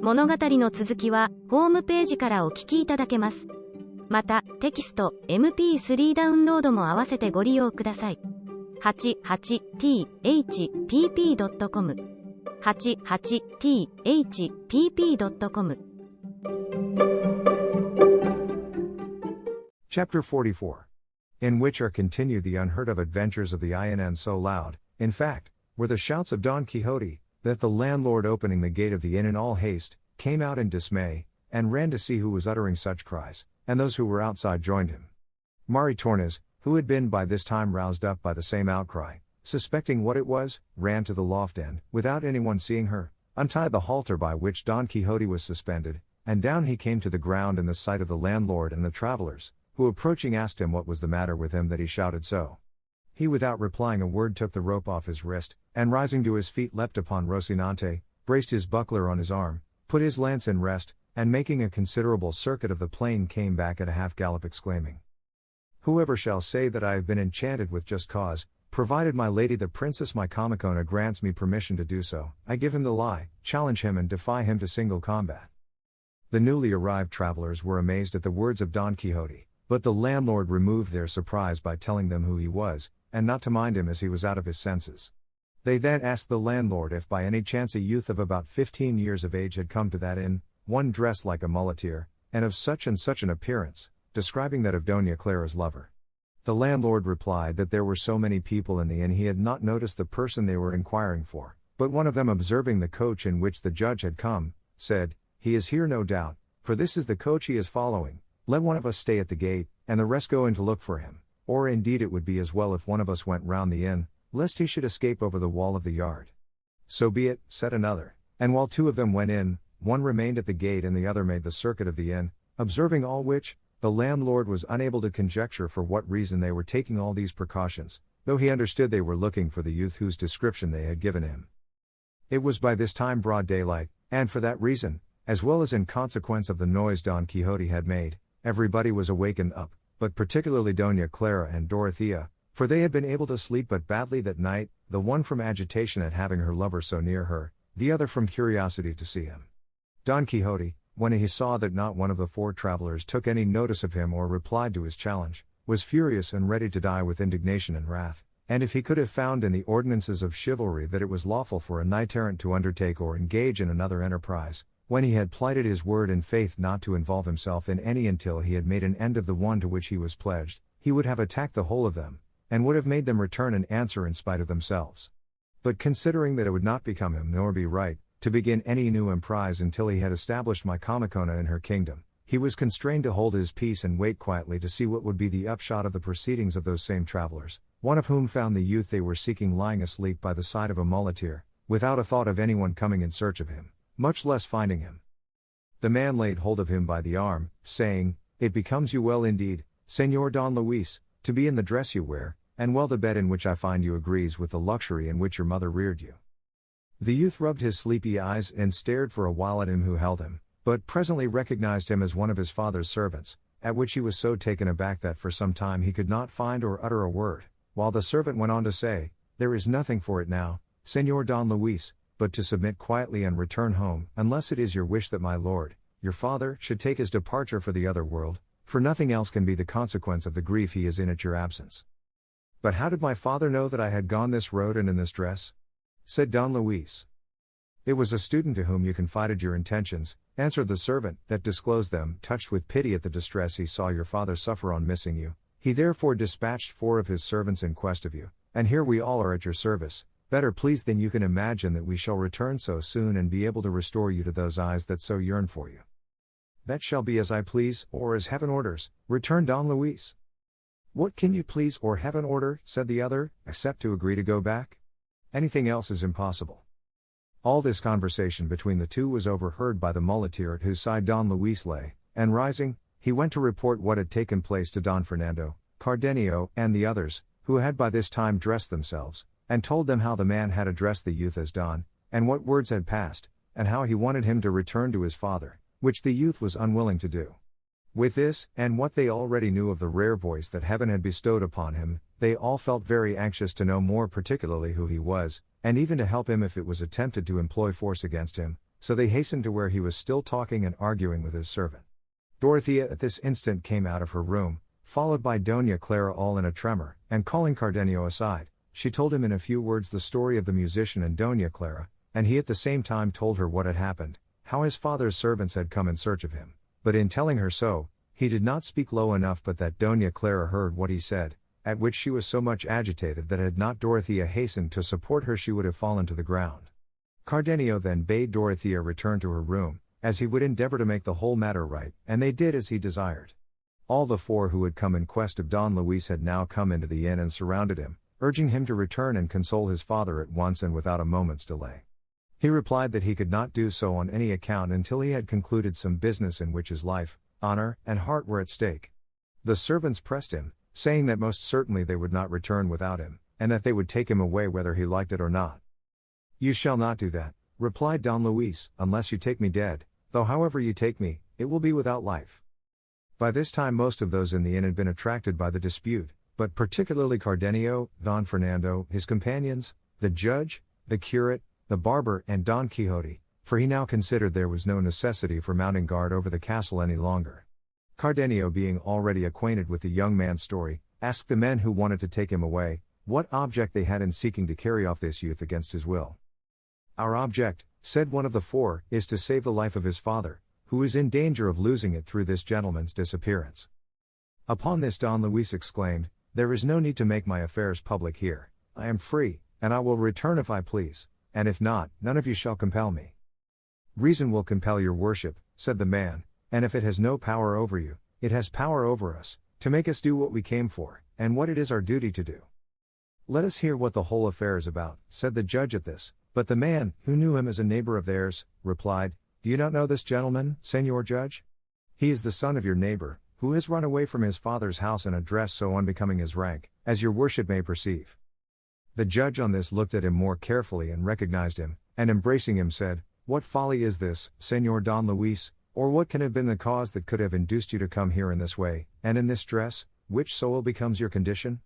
物語の続きはホームページからお聞きいただけます。また、テキスト、MP3 ダウンロードも合わせてご利用ください。88thpp.com 88thpp.com Chapter 44. In which are continued the unheard of adventures of the inn so loud, in fact, were the shouts of Don Quixote, that the landlord opening the gate of the inn in all haste, came out in dismay, and ran to see who was uttering such cries, and those who were outside joined him. Maritornes, who had been by this time roused up by the same outcry, suspecting what it was, ran to the loft and, without anyone seeing her, untied the halter by which Don Quixote was suspended, and down he came to the ground in the sight of the landlord and the travelers, who approaching asked him what was the matter with him that he shouted so. He without replying a word took the rope off his wrist, and rising to his feet leapt upon Rocinante, braced his buckler on his arm, put his lance in rest, and making a considerable circuit of the plain came back at a half-gallop exclaiming, "Whoever shall say that I have been enchanted with just cause, provided my lady the Princess Micomicona grants me permission to do so, I give him the lie, challenge him and defy him to single combat." The newly arrived travelers were amazed at the words of Don Quixote, but the landlord removed their surprise by telling them who he was, and not to mind him as he was out of his senses. They then asked the landlord if by any chance a youth of about 15 years of age had come to that inn, one dressed like a muleteer, and of such and such an appearance, describing that of Doña Clara's lover. The landlord replied that there were so many people in the inn he had not noticed the person they were inquiring for, but one of them observing the coach in which the judge had come, said, "He is here no doubt, for this is the coach he is following, let one of us stay at the gate, and the rest go in to look for him, or indeed it would be as well if one of us went round the inn, lest he should escape over the wall of the yard." "So be it," said another, and while two of them went in, one remained at the gate and the other made the circuit of the inn, observing all which, the landlord was unable to conjecture for what reason they were taking all these precautions, though he understood they were looking for the youth whose description they had given him. It was by this time broad daylight, and for that reason, as well as in consequence of the noise Don Quixote had made, everybody was awakened up, but particularly Doña Clara and Dorothea, for they had been able to sleep but badly that night, the one from agitation at having her lover so near her, the other from curiosity to see him. Don Quixote, when he saw that not one of the four travelers took any notice of him or replied to his challenge, was furious and ready to die with indignation and wrath, and if he could have found in the ordinances of chivalry that it was lawful for a knight-errant to undertake or engage in another enterprise, when he had plighted his word and faith not to involve himself in any until he had made an end of the one to which he was pledged, he would have attacked the whole of them, and would have made them return an answer in spite of themselves. But considering that it would not become him nor be right, to begin any new emprise until he had established Micomicona in her kingdom, he was constrained to hold his peace and wait quietly to see what would be the upshot of the proceedings of those same travelers, one of whom found the youth they were seeking lying asleep by the side of a muleteer, without a thought of anyone coming in search of him, much less finding him. The man laid hold of him by the arm, saying, "It becomes you well indeed, Señor Don Luis, to be in the dress you wear, and well the bed in which I find you agrees with the luxury in which your mother reared you." The youth rubbed his sleepy eyes and stared for a while at him who held him, but presently recognized him as one of his father's servants, at which he was so taken aback that for some time he could not find or utter a word, while the servant went on to say, "There is nothing for it now, Señor Don Luis, but to submit quietly and return home, unless it is your wish that my lord, your father, should take his departure for the other world, for nothing else can be the consequence of the grief he is in at your absence." "But how did my father know that I had gone this road and in this dress?" said Don Luis. "It was a student to whom you confided your intentions," answered the servant, "that disclosed them. Touched with pity at the distress he saw your father suffer on missing you, he therefore dispatched 4 of his servants in quest of you, and here we all are at your service, better pleased than you can imagine that we shall return so soon and be able to restore you to those eyes that so yearn for you." "That shall be as I please, or as heaven orders," returned Don Luis. "What can you please or heaven order," said the other, "except to agree to go back? Anything else is impossible." All this conversation between the two was overheard by the muleteer at whose side Don Luis lay, and rising, he went to report what had taken place to Don Fernando, Cardenio, and the others, who had by this time dressed themselves, and told them how the man had addressed the youth as Don, and what words had passed, and how he wanted him to return to his father, which the youth was unwilling to do. With this, and what they already knew of the rare voice that heaven had bestowed upon him, they all felt very anxious to know more particularly who he was, and even to help him if it was attempted to employ force against him, so they hastened to where he was still talking and arguing with his servant. Dorothea at this instant came out of her room, followed by Doña Clara all in a tremor, and calling Cardenio aside, she told him in a few words the story of the musician and Doña Clara, and he at the same time told her what had happened, how his father's servants had come in search of him. But in telling her so, he did not speak low enough but that Doña Clara heard what he said, at which she was so much agitated that had not Dorothea hastened to support her she would have fallen to the ground. Cardenio then bade Dorothea return to her room, as he would endeavor to make the whole matter right, and they did as he desired. All the four who had come in quest of Don Luis had now come into the inn and surrounded him, urging him to return and console his father at once and without a moment's delay. He replied that he could not do so on any account until he had concluded some business in which his life, honor, and heart were at stake. The servants pressed him, saying that most certainly they would not return without him, and that they would take him away whether he liked it or not. "You shall not do that," replied Don Luis, "unless you take me dead, though however you take me, it will be without life." By this time most of those in the inn had been attracted by the dispute, but particularly Cardenio, Don Fernando, his companions, the judge, the curate, the barber and Don Quixote, for he now considered there was no necessity for mounting guard over the castle any longer. Cardenio, being already acquainted with the young man's story, asked the men who wanted to take him away, what object they had in seeking to carry off this youth against his will. "Our object," said one of the four, "is to save the life of his father, who is in danger of losing it through this gentleman's disappearance." Upon this Don Luis exclaimed, "There is no need to make my affairs public here. I am free, and I will return if I please, and if not, none of you shall compel me." "Reason will compel your worship," said the man, "and if it has no power over you, it has power over us, to make us do what we came for, and what it is our duty to do." "Let us hear what the whole affair is about," said the judge at this, but the man, who knew him as a neighbor of theirs, replied, "Do you not know this gentleman, Señor Judge? He is the son of your neighbor, who has run away from his father's house in a dress so unbecoming his rank, as your worship may perceive." The judge on this looked at him more carefully and recognized him, and embracing him said, "What folly is this, Señor Don Luis, or what can have been the cause that could have induced you to come here in this way, and in this dress, which so ill becomes your condition?"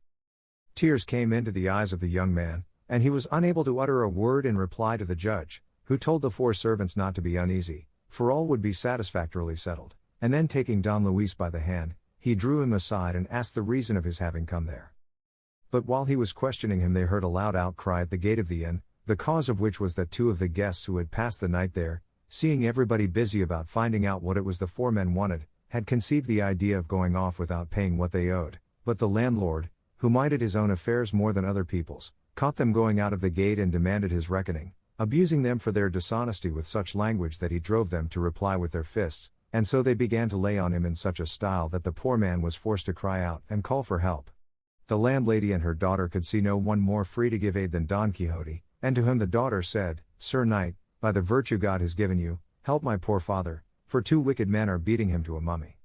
Tears came into the eyes of the young man, and he was unable to utter a word in reply to the judge, who told the four servants not to be uneasy, for all would be satisfactorily settled, and then taking Don Luis by the hand, he drew him aside and asked the reason of his having come there. But while he was questioning him they heard a loud outcry at the gate of the inn, the cause of which was that two of the guests who had passed the night there, seeing everybody busy about finding out what it was the four men wanted, had conceived the idea of going off without paying what they owed, but the landlord, who minded his own affairs more than other people's, caught them going out of the gate and demanded his reckoning, abusing them for their dishonesty with such language that he drove them to reply with their fists, and so they began to lay on him in such a style that the poor man was forced to cry out and call for help. The landlady and her daughter could see no one more free to give aid than Don Quixote, and to him the daughter said, "Sir Knight, by the virtue God has given you, help my poor father, for two wicked men are beating him to a mummy."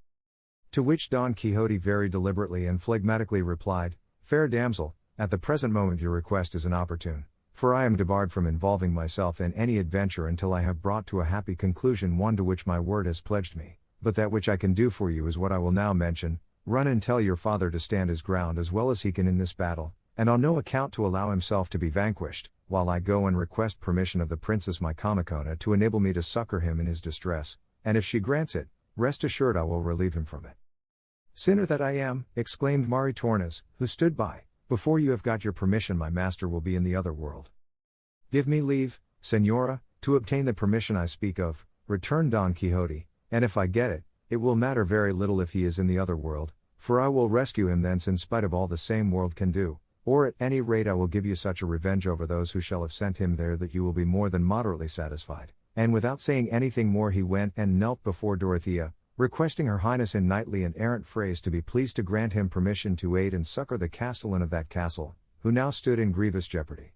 To which Don Quixote very deliberately and phlegmatically replied, "Fair damsel, at the present moment your request is inopportune, for I am debarred from involving myself in any adventure until I have brought to a happy conclusion one to which my word has pledged me, but that which I can do for you is what I will now mention. Run and tell your father to stand his ground as well as he can in this battle, and on no account to allow himself to be vanquished, while I go and request permission of the princess my Comicona to enable me to succor him in his distress, and if she grants it, rest assured I will relieve him from it." "Sinner that I am," exclaimed Maritornes, who stood by, "before you have got your permission my master will be in the other world." "Give me leave, Señora, to obtain the permission I speak of," returned Don Quixote, "and if I get it, it will matter very little if he is in the other world, for I will rescue him thence in spite of all the same world can do, or at any rate I will give you such a revenge over those who shall have sent him there that you will be more than moderately satisfied." And without saying anything more he went and knelt before Dorothea, requesting her highness in knightly and errant phrase to be pleased to grant him permission to aid and succor the castellan of that castle, who now stood in grievous jeopardy.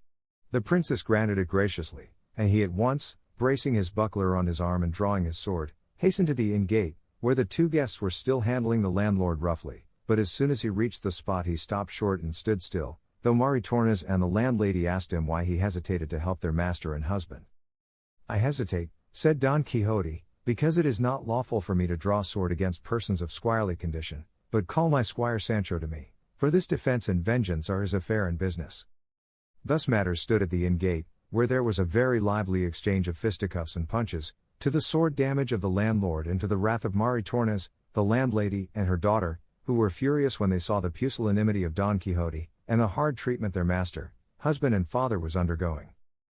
The princess granted it graciously, and he at once, bracing his buckler on his arm and drawing his sword, hastened to the inn gate, where the two guests were still handling the landlord roughly, but as soon as he reached the spot he stopped short and stood still, though Maritornes and the landlady asked him why he hesitated to help their master and husband. "I hesitate," said Don Quixote, "because it is not lawful for me to draw sword against persons of squirely condition, but call my squire Sancho to me, for this defense and vengeance are his affair and business." Thus matters stood at the inn gate, where there was a very lively exchange of fisticuffs and punches, to the sword damage of the landlord and to the wrath of Maritornes, the landlady, and her daughter, who were furious when they saw the pusillanimity of Don Quixote, and the hard treatment their master, husband and father was undergoing.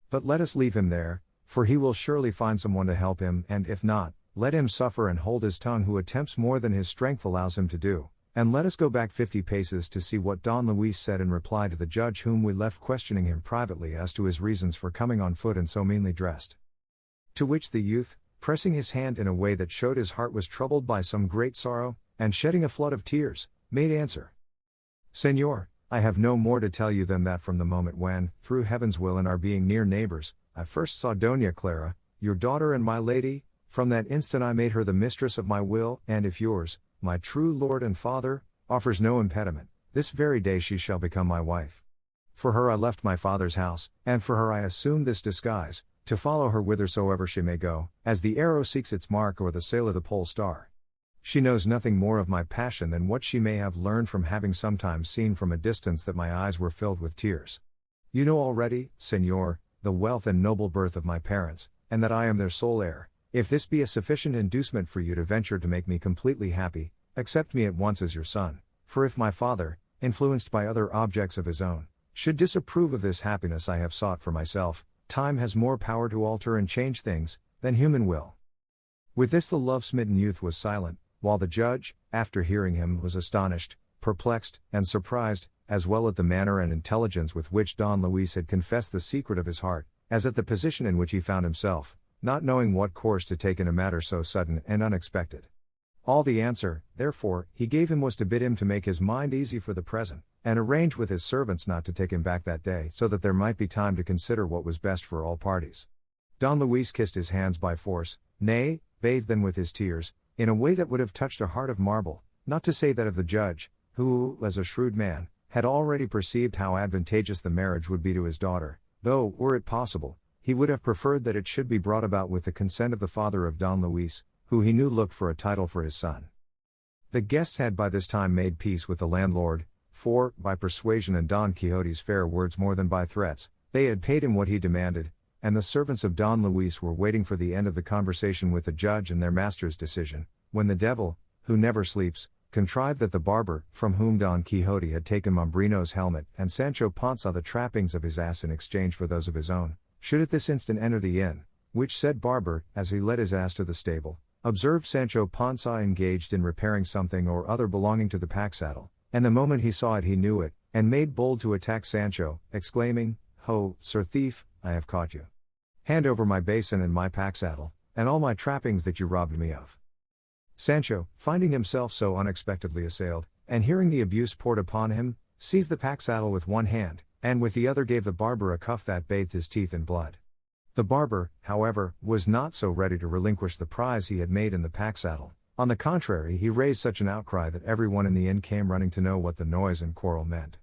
But let us leave him there, for he will surely find someone to help him, and if not, let him suffer and hold his tongue who attempts more than his strength allows him to do. And let us go back 50 paces to see what Don Luis said in reply to the judge whom we left questioning him privately as to his reasons for coming on foot and so meanly dressed. To which the youth, pressing his hand in a way that showed his heart was troubled by some great sorrow, and shedding a flood of tears, made answer. Senor, I have no more to tell you than that from the moment when, through heaven's will and our being near neighbors, I first saw Doña Clara, your daughter and my lady, from that instant I made her the mistress of my will, and if yours, my true lord and father, offers no impediment, this very day she shall become my wife. For her I left my father's house, and for her I assumed this disguise, to follow her whithersoever she may go, as the arrow seeks its mark or the sailor the pole star. She knows nothing more of my passion than what she may have learned from having sometimes seen from a distance that my eyes were filled with tears. You know already, Senor, the wealth and noble birth of my parents, and that I am their sole heir. If this be a sufficient inducement for you to venture to make me completely happy, accept me at once as your son, for if my father, influenced by other objects of his own, should disapprove of this happiness I have sought for myself, time has more power to alter and change things, than human will. With this the love-smitten youth was silent, while the judge, after hearing him, was astonished, perplexed, and surprised, as well at the manner and intelligence with which Don Luis had confessed the secret of his heart, as at the position in which he found himself, not knowing what course to take in a matter so sudden and unexpected. All the answer, therefore, he gave him was to bid him to make his mind easy for the present, and arrange with his servants not to take him back that day so that there might be time to consider what was best for all parties. Don Luis kissed his hands by force, nay, bathed them with his tears, in a way that would have touched a heart of marble, not to say that of the judge, who, as a shrewd man, had already perceived how advantageous the marriage would be to his daughter, though, were it possible, he would have preferred that it should be brought about with the consent of the father of Don Luis, who he knew looked for a title for his son. The guests had by this time made peace with the landlord, for, by persuasion and Don Quixote's fair words more than by threats, they had paid him what he demanded, and the servants of Don Luis were waiting for the end of the conversation with the judge and their master's decision, when the devil, who never sleeps, contrived that the barber, from whom Don Quixote had taken Mambrino's helmet and Sancho Panza the trappings of his ass in exchange for those of his own, should at this instant enter the inn, which said barber, as he led his ass to the stable, observed Sancho Panza engaged in repairing something or other belonging to the pack saddle, and the moment he saw it he knew it, and made bold to attack Sancho, exclaiming, Ho, sir thief, I have caught you. Hand over my basin and my pack saddle, and all my trappings that you robbed me of. Sancho, finding himself so unexpectedly assailed, and hearing the abuse poured upon him, seized the pack saddle with one hand, and with the other gave the barber a cuff that bathed his teeth in blood. The barber, however, was not so ready to relinquish the prize he had made in the pack saddle. On the contrary, he raised such an outcry that everyone in the inn came running to know what the noise and quarrel meant.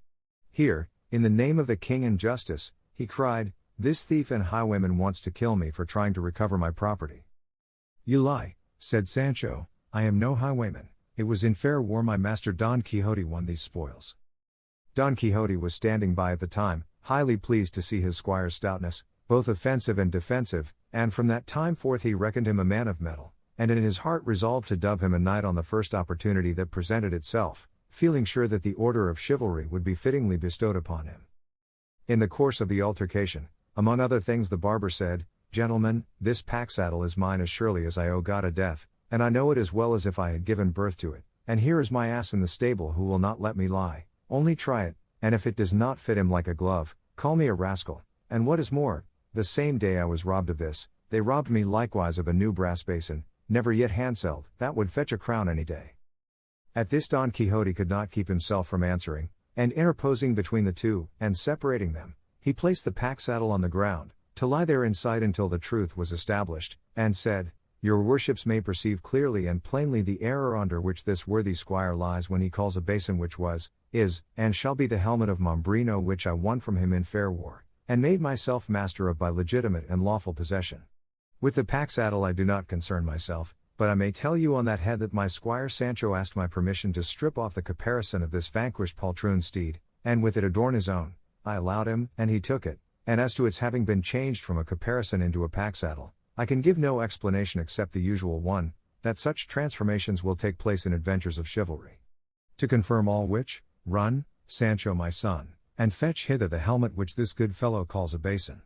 Here, in the name of the king and justice, he cried, this thief and highwayman wants to kill me for trying to recover my property. You lie, said Sancho, I am no highwayman, it was in fair war my master Don Quixote won these spoils. Don Quixote was standing by at the time, highly pleased to see his squire's stoutness, both offensive and defensive, and from that time forth he reckoned him a man of mettle, and in his heart resolved to dub him a knight on the first opportunity that presented itself, feeling sure that the order of chivalry would be fittingly bestowed upon him. In the course of the altercation, among other things the barber said, Gentlemen, this pack saddle is mine as surely as I owe God a death, and I know it as well as if I had given birth to it, and here is my ass in the stable who will not let me lie, only try it, and if it does not fit him like a glove, call me a rascal, and what is more, the same day I was robbed of this, they robbed me likewise of a new brass basin, never yet handselled, that would fetch a crown any day. At this Don Quixote could not keep himself from answering, and interposing between the two, and separating them, he placed the pack saddle on the ground, to lie there in sight until the truth was established, and said, Your worships may perceive clearly and plainly the error under which this worthy squire lies when he calls a basin which was, is, and shall be the helmet of Mambrino which I won from him in fair war, and made myself master of by legitimate and lawful possession. With the pack saddle I do not concern myself, but I may tell you on that head that my squire Sancho asked my permission to strip off the caparison of this vanquished poltroon steed, and with it adorn his own. I allowed him, and he took it, and as to its having been changed from a caparison into a pack saddle, I can give no explanation except the usual one, that such transformations will take place in adventures of chivalry. To confirm all which, run, Sancho my son, and fetch hither the helmet which this good fellow calls a basin.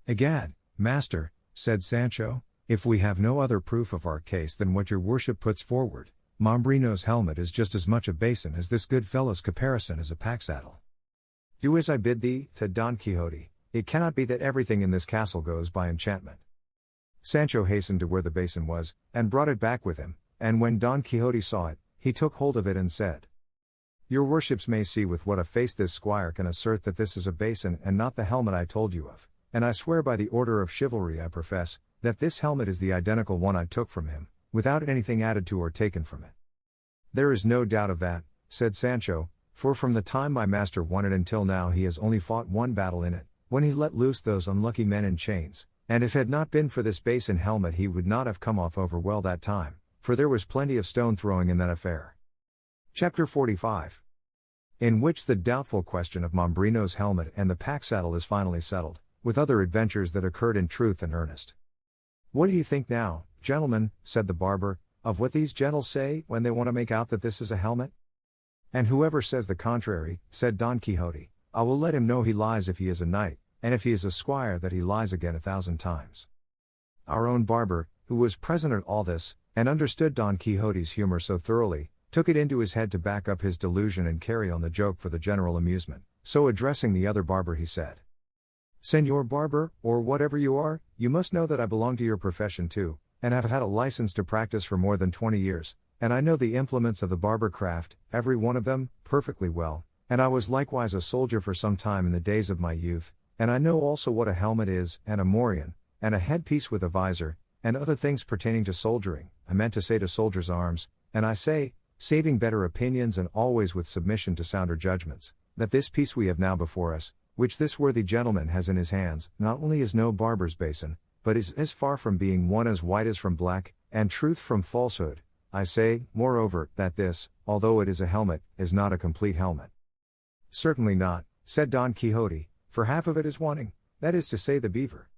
Egad, master, said Sancho, if we have no other proof of our case than what your worship puts forward, Mambrino's helmet is just as much a basin as this good fellow's caparison is a pack saddle. Do as I bid thee, said Don Quixote, it cannot be that everything in this castle goes by enchantment. Sancho hastened to where the basin was, and brought it back with him, and when Don Quixote saw it, he took hold of it and said, Your worships may see with what a face this squire can assert that this is a basin and not the helmet I told you of, and I swear by the order of chivalry I profess, that this helmet is the identical one I took from him, without anything added to or taken from it. There is no doubt of that, said Sancho, for from the time my master won it until now he has only fought one battle in it, when he let loose those unlucky men in chains, and if it had not been for this basin helmet he would not have come off over well that time, for there was plenty of stone throwing in that affair. Chapter 45. In which the doubtful question of Mambrino's helmet and the pack saddle is finally settled, with other adventures that occurred in truth and earnest. What do you think now, gentlemen, said the barber, of what these gentles say when they want to make out that this is a helmet? And whoever says the contrary, said Don Quixote, I will let him know he lies if he is a knight, and if he is a squire that he lies again 1,000 times. Our own barber, who was present at all this, and understood Don Quixote's humor so thoroughly, took it into his head to back up his delusion and carry on the joke for the general amusement, so addressing the other barber he said, Señor Barber, or whatever you are, you must know that I belong to your profession too, and have had a license to practice for more than 20 years, and I know the implements of the barber craft, every one of them, perfectly well, and I was likewise a soldier for some time in the days of my youth, and I know also what a helmet is, and a morion, and a headpiece with a visor, and other things pertaining to soldiering, I meant to say to soldiers' arms, and I say, saving better opinions and always with submission to sounder judgments, that this piece we have now before us, which this worthy gentleman has in his hands, not only is no barber's basin, but is as far from being one as white as from black, and truth from falsehood. I say, moreover, that this, although it is a helmet, is not a complete helmet. Certainly not, said Don Quixote, for half of it is wanting, that is to say the beaver.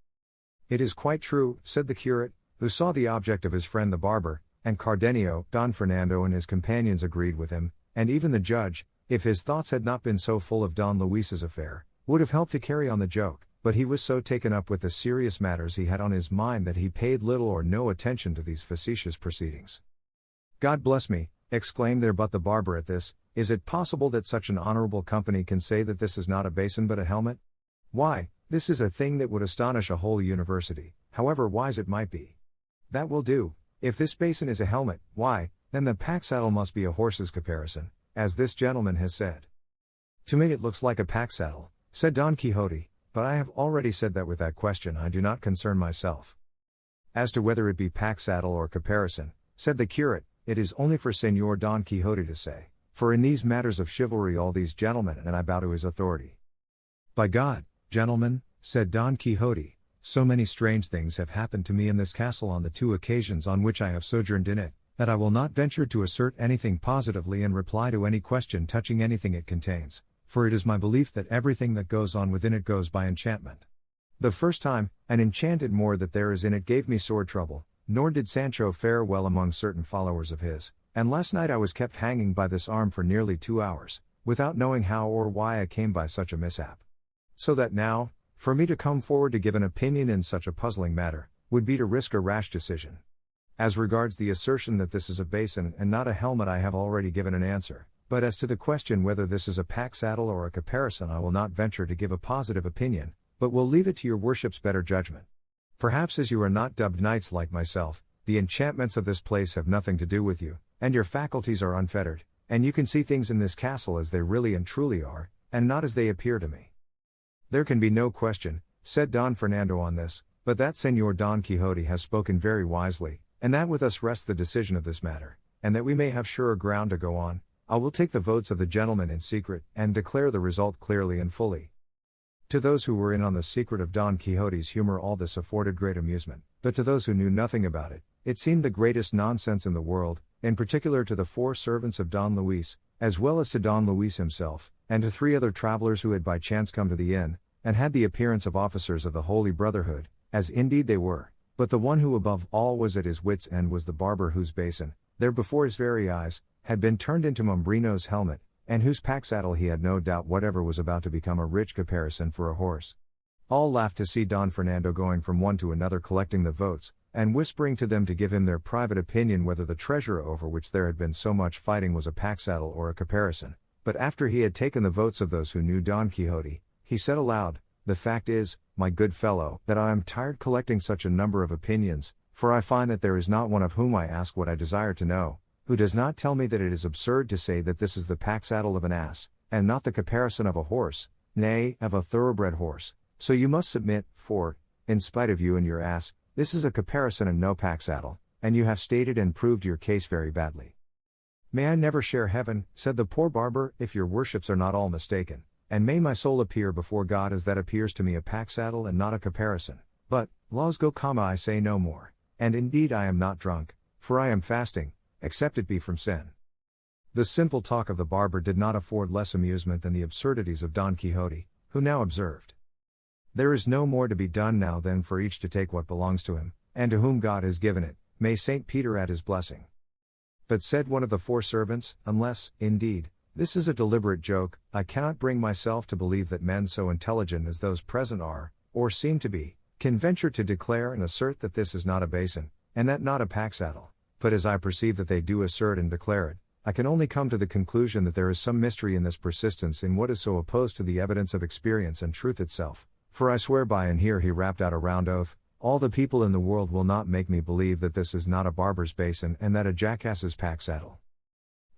It is quite true, said the curate, who saw the object of his friend the barber, and Cardenio, Don Fernando and his companions agreed with him, and even the judge, if his thoughts had not been so full of Don Luis's affair, would have helped to carry on the joke, but he was so taken up with the serious matters he had on his mind that he paid little or no attention to these facetious proceedings. God bless me, exclaimed there but the barber at this, is it possible that such an honorable company can say that this is not a basin but a helmet? Why, this is a thing that would astonish a whole university, however wise it might be. That will do, if this basin is a helmet, why, then the pack saddle must be a horse's caparison, as this gentleman has said. To me it looks like a pack saddle, said Don Quixote, but I have already said that with that question I do not concern myself. As to whether it be pack saddle or caparison, said the curate, it is only for Señor Don Quixote to say, for in these matters of chivalry all these gentlemen and I bow to his authority. By God, gentlemen, said Don Quixote, so many strange things have happened to me in this castle on the 2 occasions on which I have sojourned in it, that I will not venture to assert anything positively in reply to any question touching anything it contains, for it is my belief that everything that goes on within it goes by enchantment. The first time, an enchanted Moor that there is in it gave me sore trouble, nor did Sancho fare well among certain followers of his, and last night I was kept hanging by this arm for nearly 2 hours, without knowing how or why I came by such a mishap. So that now, for me to come forward to give an opinion in such a puzzling matter, would be to risk a rash decision. As regards the assertion that this is a basin and not a helmet I have already given an answer, but as to the question whether this is a pack saddle or a caparison I will not venture to give a positive opinion, but will leave it to your worship's better judgment. Perhaps as you are not dubbed knights like myself, the enchantments of this place have nothing to do with you, and your faculties are unfettered, and you can see things in this castle as they really and truly are, and not as they appear to me. There can be no question, said Don Fernando on this, but that Señor Don Quixote has spoken very wisely, and that with us rests the decision of this matter, and that we may have surer ground to go on, I will take the votes of the gentlemen in secret, and declare the result clearly and fully. To those who were in on the secret of Don Quixote's humor all this afforded great amusement, but to those who knew nothing about it, it seemed the greatest nonsense in the world, in particular to the 4 servants of Don Luis, as well as to Don Luis himself, and to 3 other travelers who had by chance come to the inn, and had the appearance of officers of the Holy Brotherhood, as indeed they were, but the one who above all was at his wits' end was the barber whose basin, there before his very eyes, had been turned into Mombrino's helmet, and whose pack-saddle he had no doubt whatever was about to become a rich caparison for a horse. All laughed to see Don Fernando going from one to another collecting the votes, and whispering to them to give him their private opinion whether the treasure over which there had been so much fighting was a pack-saddle or a caparison. But after he had taken the votes of those who knew Don Quixote, he said aloud, "The fact is, my good fellow, that I am tired collecting such a number of opinions, for I find that there is not one of whom I ask what I desire to know, who does not tell me that it is absurd to say that this is the pack-saddle of an ass, and not the caparison of a horse, nay, of a thoroughbred horse. So you must submit, for, in spite of you and your ass, this is a caparison and no pack-saddle, and you have stated and proved your case very badly." "May I never share heaven," said the poor barber, "if your worships are not all mistaken, and may my soul appear before God as that appears to me a pack-saddle and not a caparison. But, laws go, I say no more, and indeed I am not drunk, for I am fasting, except it be from sin." The simple talk of the barber did not afford less amusement than the absurdities of Don Quixote, who now observed, "There is no more to be done now than for each to take what belongs to him, and to whom God has given it, may St. Peter add his blessing." But said one of the 4 servants, "Unless, indeed, this is a deliberate joke, I cannot bring myself to believe that men so intelligent as those present are, or seem to be, can venture to declare and assert that this is not a basin, and that not a pack-saddle. But as I perceive that they do assert and declare it, I can only come to the conclusion that there is some mystery in this persistence in what is so opposed to the evidence of experience and truth itself. For I swear by," and here he rapped out a round oath, "all the people in the world will not make me believe that this is not a barber's basin and that a jackass's pack-saddle."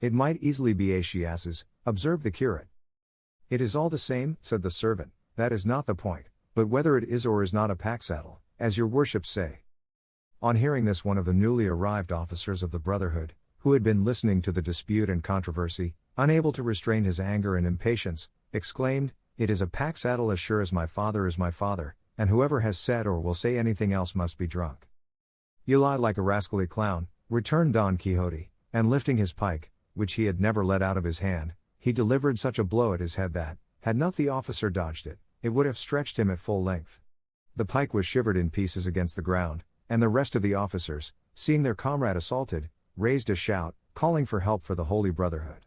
"It might easily be a she-ass's," observed the curate. "It is all the same," said the servant, "that is not the point, but whether it is or is not a pack-saddle, as your worships say." On hearing this, one of the newly arrived officers of the Brotherhood, who had been listening to the dispute and controversy, unable to restrain his anger and impatience, exclaimed, "It is a pack-saddle as sure as my father is my father, and whoever has said or will say anything else must be drunk." "You lie like a rascally clown," returned Don Quixote, and lifting his pike, which he had never let out of his hand, he delivered such a blow at his head that, had not the officer dodged it, it would have stretched him at full length. The pike was shivered in pieces against the ground, and the rest of the officers, seeing their comrade assaulted, raised a shout, calling for help for the Holy Brotherhood.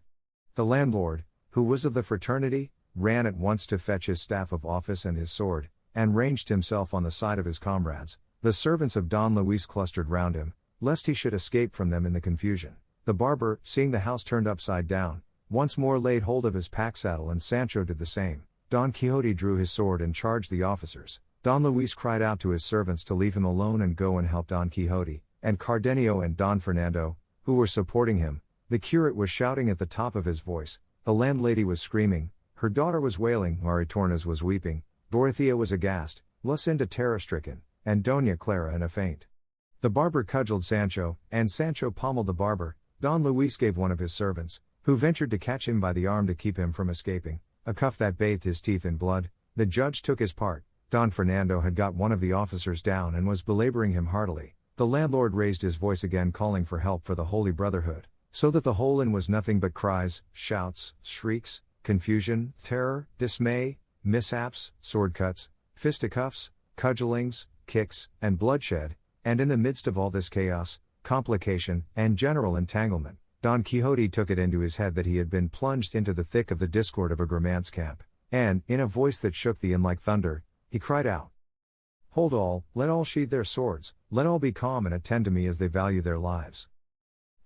The landlord, who was of the fraternity, ran at once to fetch his staff of office and his sword, and ranged himself on the side of his comrades. The servants of Don Luis clustered round him, lest he should escape from them in the confusion. The barber, seeing the house turned upside down, once more laid hold of his pack-saddle, and Sancho did the same. Don Quixote drew his sword and charged the officers. Don Luis cried out to his servants to leave him alone and go and help Don Quixote, and Cardenio and Don Fernando, who were supporting him. The curate was shouting at the top of his voice, the landlady was screaming, her daughter was wailing, Maritornes was weeping, Dorothea was aghast, Lucinda terror-stricken, and Doña Clara in a faint. The barber cudgeled Sancho, and Sancho pommeled the barber. Don Luis gave one of his servants, who ventured to catch him by the arm to keep him from escaping, a cuff that bathed his teeth in blood. The judge took his part. Don Fernando had got one of the officers down and was belaboring him heartily. The landlord raised his voice again, calling for help for the Holy Brotherhood, so that the whole inn was nothing but cries, shouts, shrieks, confusion, terror, dismay, mishaps, sword cuts, fisticuffs, cudgellings, kicks, and bloodshed. And in the midst of all this chaos, complication, and general entanglement, Don Quixote took it into his head that he had been plunged into the thick of the discord of a Grammant's camp, and, in a voice that shook the inn like thunder, he cried out, "Hold all, let all sheathe their swords, let all be calm and attend to me as they value their lives."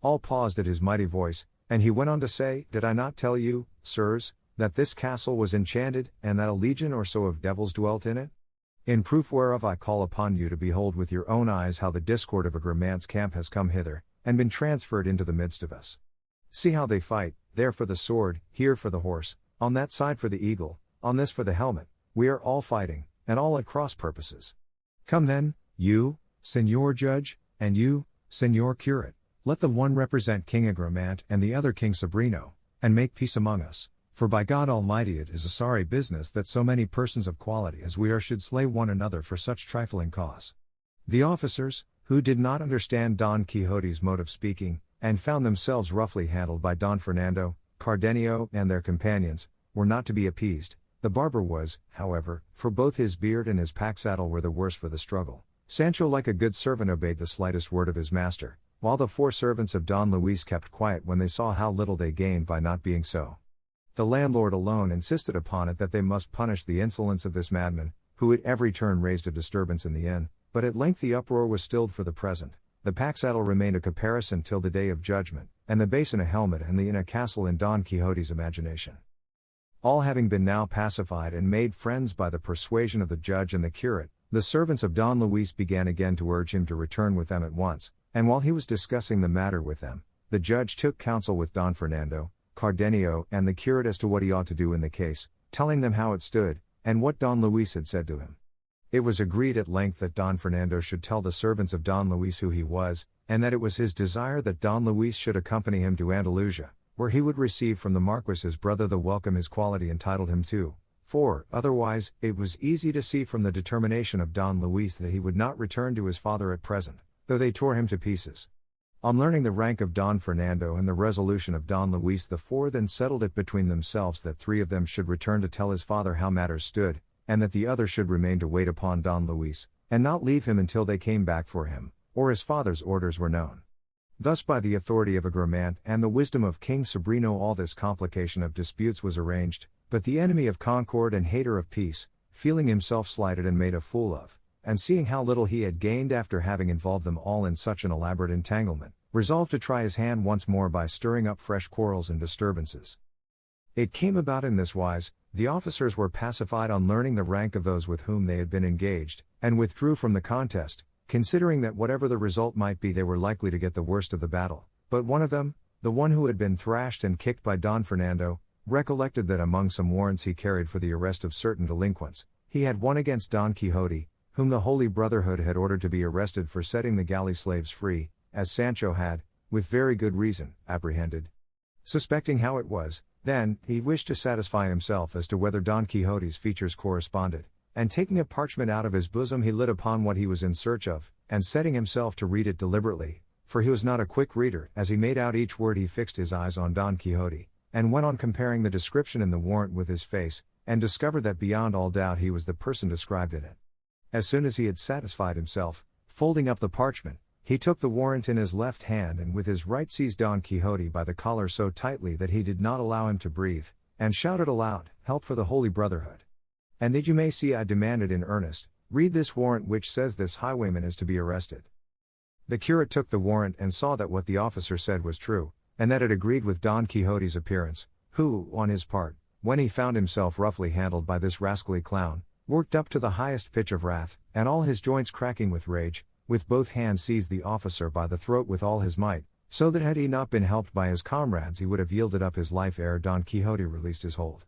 All paused at his mighty voice, and he went on to say, "Did I not tell you, sirs, that this castle was enchanted, and that a legion or so of devils dwelt in it? In proof whereof I call upon you to behold with your own eyes how the discord of a Grammant's camp has come hither, and been transferred into the midst of us. See how they fight, there for the sword, here for the horse, on that side for the eagle, on this for the helmet. We are all fighting, and all at cross purposes. Come then, you, Señor Judge, and you, Señor Curate, let the one represent King Agramant and the other King Sobrino, and make peace among us. For by God Almighty it is a sorry business that so many persons of quality as we are should slay one another for such trifling cause." The officers, who did not understand Don Quixote's mode of speaking, and found themselves roughly handled by Don Fernando, Cardenio, and their companions, were not to be appeased. The barber was, however, for both his beard and his pack saddle were the worse for the struggle. Sancho like a good servant obeyed the slightest word of his master, while the 4 servants of Don Luis kept quiet when they saw how little they gained by not being so. The landlord alone insisted upon it that they must punish the insolence of this madman, who at every turn raised a disturbance in the inn, but at length the uproar was stilled for the present. The pack saddle remained a caparison till the day of judgment, and the basin a helmet and the inn a castle in Don Quixote's imagination. All having been now pacified and made friends by the persuasion of the judge and the curate, the servants of Don Luis began again to urge him to return with them at once, and while he was discussing the matter with them, the judge took counsel with Don Fernando, Cardenio and the curate as to what he ought to do in the case, telling them how it stood, and what Don Luis had said to him. It was agreed at length that Don Fernando should tell the servants of Don Luis who he was, and that it was his desire that Don Luis should accompany him to Andalusia, where he would receive from the Marquis his brother the welcome his quality entitled him to, for, otherwise, it was easy to see from the determination of Don Luis that he would not return to his father at present, though they tore him to pieces. On learning the rank of Don Fernando and the resolution of Don Luis, the 4 then settled it between themselves that 3 of them should return to tell his father how matters stood, and that the other should remain to wait upon Don Luis, and not leave him until they came back for him, or his father's orders were known. Thus by the authority of Agramant and the wisdom of King Sobrino all this complication of disputes was arranged, but the enemy of concord and hater of peace, feeling himself slighted and made a fool of, and seeing how little he had gained after having involved them all in such an elaborate entanglement, resolved to try his hand once more by stirring up fresh quarrels and disturbances. It came about in this wise: the officers were pacified on learning the rank of those with whom they had been engaged, and withdrew from the contest, considering that whatever the result might be they were likely to get the worst of the battle. But one of them, the one who had been thrashed and kicked by Don Fernando, recollected that among some warrants he carried for the arrest of certain delinquents, he had one against Don Quixote, whom the Holy Brotherhood had ordered to be arrested for setting the galley slaves free, as Sancho had, with very good reason, apprehended. Suspecting how it was, then, he wished to satisfy himself as to whether Don Quixote's features corresponded, and taking a parchment out of his bosom he lit upon what he was in search of, and setting himself to read it deliberately, for he was not a quick reader, as he made out each word he fixed his eyes on Don Quixote, and went on comparing the description in the warrant with his face, and discovered that beyond all doubt he was the person described in it. As soon as he had satisfied himself, folding up the parchment, he took the warrant in his left hand and with his right seized Don Quixote by the collar so tightly that he did not allow him to breathe, and shouted aloud, "Help for the Holy Brotherhood! And that you may see I demanded in earnest, read this warrant which says this highwayman is to be arrested." The curate took the warrant and saw that what the officer said was true, and that it agreed with Don Quixote's appearance, who, on his part, when he found himself roughly handled by this rascally clown, worked up to the highest pitch of wrath, and all his joints cracking with rage, with both hands seized the officer by the throat with all his might, so that had he not been helped by his comrades he would have yielded up his life ere Don Quixote released his hold.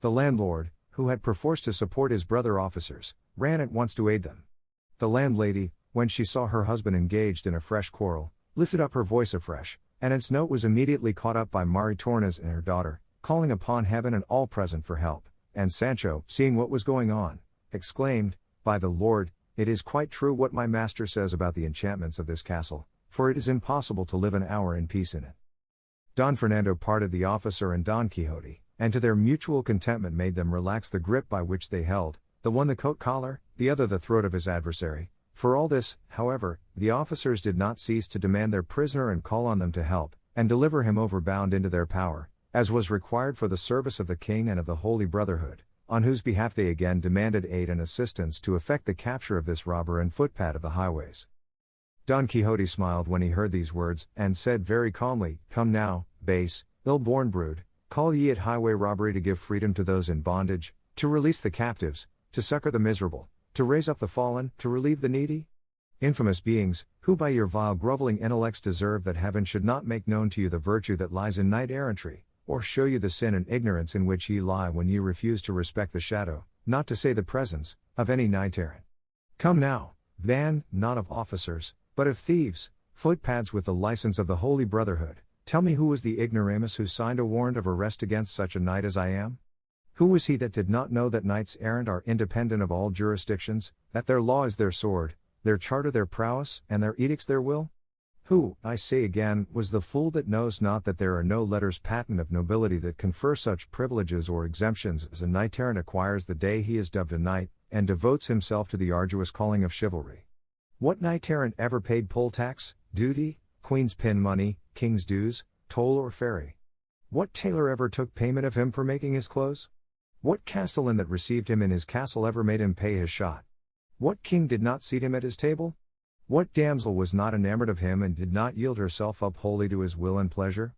The landlord, who had perforce to support his brother officers, ran at once to aid them. The landlady, when she saw her husband engaged in a fresh quarrel, lifted up her voice afresh, and its note was immediately caught up by Maritornes and her daughter, calling upon heaven and all present for help, and Sancho, seeing what was going on, exclaimed, "By the Lord, it is quite true what my master says about the enchantments of this castle, for it is impossible to live an hour in peace in it." Don Fernando parted the officer and Don Quixote, and to their mutual contentment made them relax the grip by which they held, the one the coat collar, the other the throat of his adversary. For all this, however, the officers did not cease to demand their prisoner and call on them to help, and deliver him over bound into their power, as was required for the service of the king and of the Holy Brotherhood, on whose behalf they again demanded aid and assistance to effect the capture of this robber and footpad of the highways. Don Quixote smiled when he heard these words, and said very calmly, "Come now, base, ill-born brood, call ye it highway robbery to give freedom to those in bondage, to release the captives, to succor the miserable, to raise up the fallen, to relieve the needy? Infamous beings, who by your vile groveling intellects deserve that heaven should not make known to you the virtue that lies in knight-errantry, or show you the sin and ignorance in which ye lie when ye refuse to respect the shadow, not to say the presence, of any knight-errant. Come now, band, not of officers, but of thieves, footpads with the license of the Holy Brotherhood, tell me who was the ignoramus who signed a warrant of arrest against such a knight as I am? Who was he that did not know that knights errant are independent of all jurisdictions, that their law is their sword, their charter their prowess, and their edicts their will? Who, I say again, was the fool that knows not that there are no letters patent of nobility that confer such privileges or exemptions as a knight-errant acquires the day he is dubbed a knight, and devotes himself to the arduous calling of chivalry? What knight-errant ever paid poll tax, duty, queen's pin money, king's dues, toll or ferry? What tailor ever took payment of him for making his clothes? What castellan that received him in his castle ever made him pay his shot? What king did not seat him at his table? What damsel was not enamored of him and did not yield herself up wholly to his will and pleasure?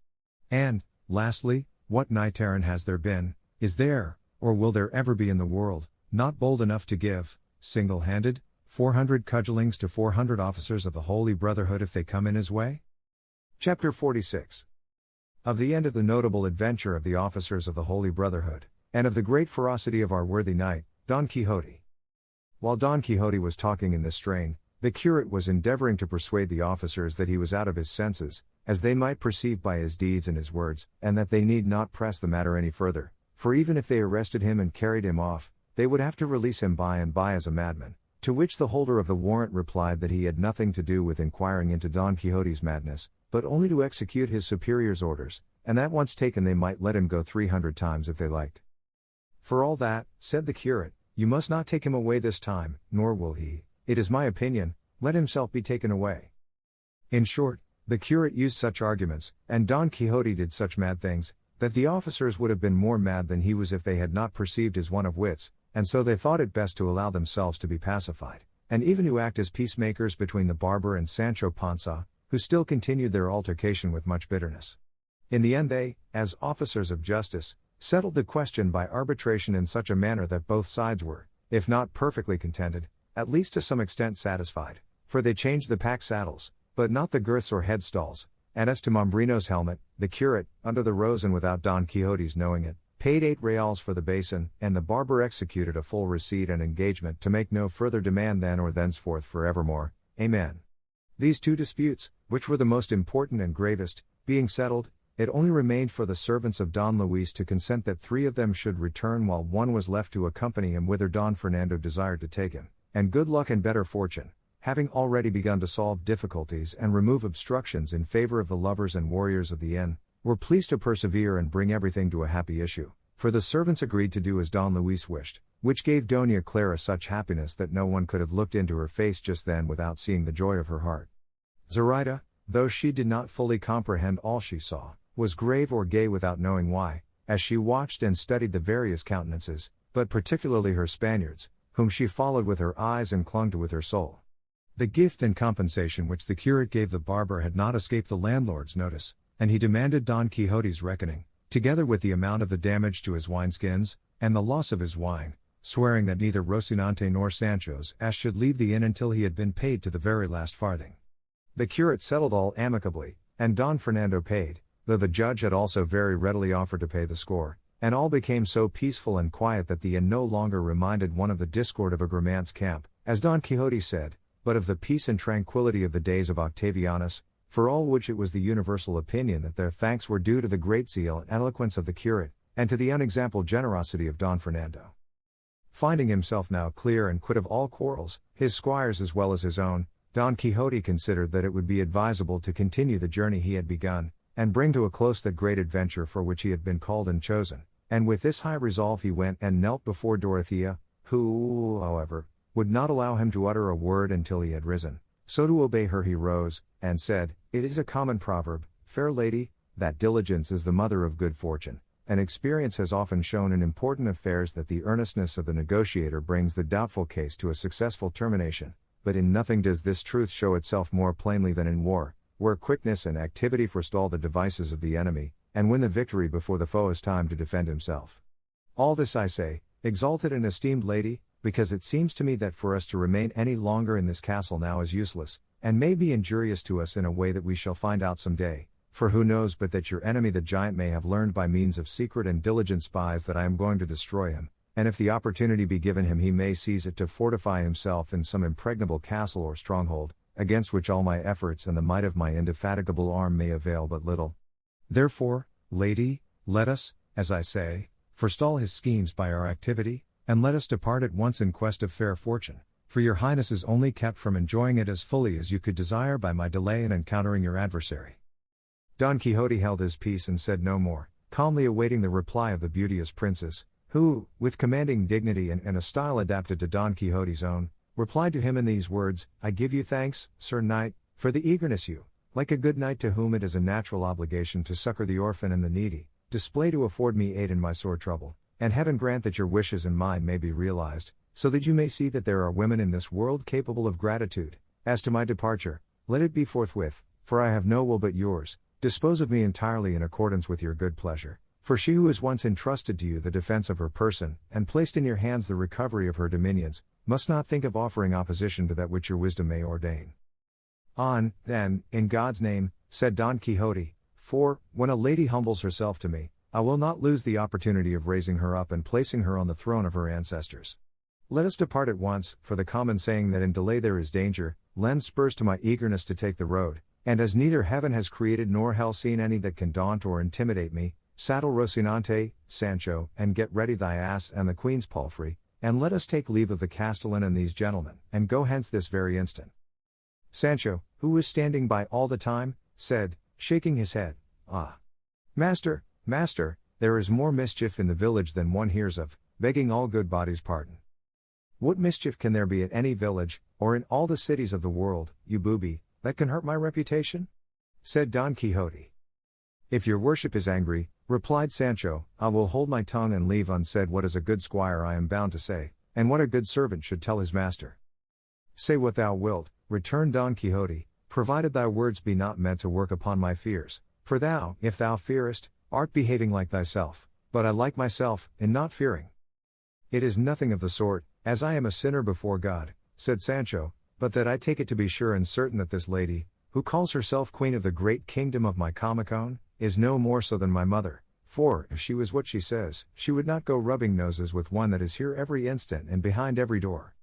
And, lastly, what knight-errant has there been, is there, or will there ever be in the world, not bold enough to give, single-handed, 400 cudgellings to 400 officers of the Holy Brotherhood if they come in his way? Chapter 46. Of the end of the notable adventure of the officers of the Holy Brotherhood, and of the great ferocity of our worthy knight, Don Quixote. While Don Quixote was talking in this strain, the curate was endeavoring to persuade the officers that he was out of his senses, as they might perceive by his deeds and his words, and that they need not press the matter any further, for even if they arrested him and carried him off, they would have to release him by and by as a madman, to which the holder of the warrant replied that he had nothing to do with inquiring into Don Quixote's madness, but only to execute his superior's orders, and that once taken they might let him go 300 times if they liked. For all that, said the curate, you must not take him away this time, nor will he, it is my opinion, let himself be taken away. In short, the curate used such arguments, and Don Quixote did such mad things, that the officers would have been more mad than he was if they had not perceived his want of wits, and so they thought it best to allow themselves to be pacified, and even to act as peacemakers between the barber and Sancho Panza, who still continued their altercation with much bitterness. In the end they, as officers of justice, settled the question by arbitration in such a manner that both sides were, if not perfectly contented, at least to some extent satisfied, for they changed the pack saddles, but not the girths or headstalls, and as to Mombrino's helmet, the curate, under the rose and without Don Quixote's knowing it, paid 8 reals for the basin, and the barber executed a full receipt and engagement to make no further demand then or thenceforth forevermore. Amen. These 2 disputes, which were the most important and gravest, being settled, it only remained for the servants of Don Luis to consent that 3 of them should return while 1 was left to accompany him whither Don Fernando desired to take him, and good luck and better fortune, having already begun to solve difficulties and remove obstructions in favor of the lovers and warriors of the inn, were pleased to persevere and bring everything to a happy issue, for the servants agreed to do as Don Luis wished, which gave Doña Clara such happiness that no one could have looked into her face just then without seeing the joy of her heart. Zoraida, though she did not fully comprehend all she saw, was grave or gay without knowing why, as she watched and studied the various countenances, but particularly her Spaniards, whom she followed with her eyes and clung to with her soul. The gift and compensation which the curate gave the barber had not escaped the landlord's notice, and he demanded Don Quixote's reckoning, together with the amount of the damage to his wineskins, and the loss of his wine, swearing that neither Rocinante nor Sancho's ass should leave the inn until he had been paid to the very last farthing. The curate settled all amicably, and Don Fernando paid, though the judge had also very readily offered to pay the score, and all became so peaceful and quiet that the inn no longer reminded one of the discord of a Grammant's camp, as Don Quixote said, but of the peace and tranquility of the days of Octavianus, for all which it was the universal opinion that their thanks were due to the great zeal and eloquence of the curate, and to the unexampled generosity of Don Fernando. Finding himself now clear and quit of all quarrels, his squires as well as his own, Don Quixote considered that it would be advisable to continue the journey he had begun, and bring to a close that great adventure for which he had been called and chosen, and with this high resolve he went and knelt before Dorothea, who, however, would not allow him to utter a word until he had risen. So to obey her he rose, and said, "It is a common proverb, fair lady, that diligence is the mother of good fortune, and experience has often shown in important affairs that the earnestness of the negotiator brings the doubtful case to a successful termination, but in nothing does this truth show itself more plainly than in war, where quickness and activity forestall the devices of the enemy, and win the victory before the foe has time to defend himself. All this I say, exalted and esteemed lady, because it seems to me that for us to remain any longer in this castle now is useless, and may be injurious to us in a way that we shall find out some day, for who knows but that your enemy the giant may have learned by means of secret and diligent spies that I am going to destroy him, and if the opportunity be given him he may seize it to fortify himself in some impregnable castle or stronghold, against which all my efforts and the might of my indefatigable arm may avail but little. Therefore, lady, let us, as I say, forestall his schemes by our activity, and let us depart at once in quest of fair fortune, for your highness is only kept from enjoying it as fully as you could desire by my delay in encountering your adversary." Don Quixote held his peace and said no more, calmly awaiting the reply of the beauteous princess, who, with commanding dignity and a style adapted to Don Quixote's own, replied to him in these words: "I give you thanks, Sir Knight, for the eagerness you, like a good knight to whom it is a natural obligation to succor the orphan and the needy, display to afford me aid in my sore trouble, and heaven grant that your wishes and mine may be realized, so that you may see that there are women in this world capable of gratitude. As to my departure, let it be forthwith, for I have no will but yours. Dispose of me entirely in accordance with your good pleasure, for she who has once entrusted to you the defense of her person, and placed in your hands the recovery of her dominions, must not think of offering opposition to that which your wisdom may ordain." "On, then, in God's name," said Don Quixote, "for, when a lady humbles herself to me, I will not lose the opportunity of raising her up and placing her on the throne of her ancestors. Let us depart at once, for the common saying that in delay there is danger, lends spurs to my eagerness to take the road, and as neither heaven has created nor hell seen any that can daunt or intimidate me, saddle Rocinante, Sancho, and get ready thy ass and the queen's palfrey, and let us take leave of the castellan and these gentlemen, and go hence this very instant." Sancho, who was standing by all the time, said, shaking his head, "Ah! Master, master, there is more mischief in the village than one hears of, begging all good bodies pardon." "What mischief can there be at any village, or in all the cities of the world, you booby, that can hurt my reputation?" said Don Quixote. "If your worship is angry," replied Sancho, "I will hold my tongue and leave unsaid what as a good squire I am bound to say, and what a good servant should tell his master." "Say what thou wilt," returned Don Quixote, "provided thy words be not meant to work upon my fears, for thou, if thou fearest, art behaving like thyself, but I like myself, in not fearing." "It is nothing of the sort, as I am a sinner before God," said Sancho, "but that I take it to be sure and certain that this lady, who calls herself queen of the great kingdom of my Comicone, is no more so than my mother, for, if she was what she says, she would not go rubbing noses with one that is here every instant and behind every door."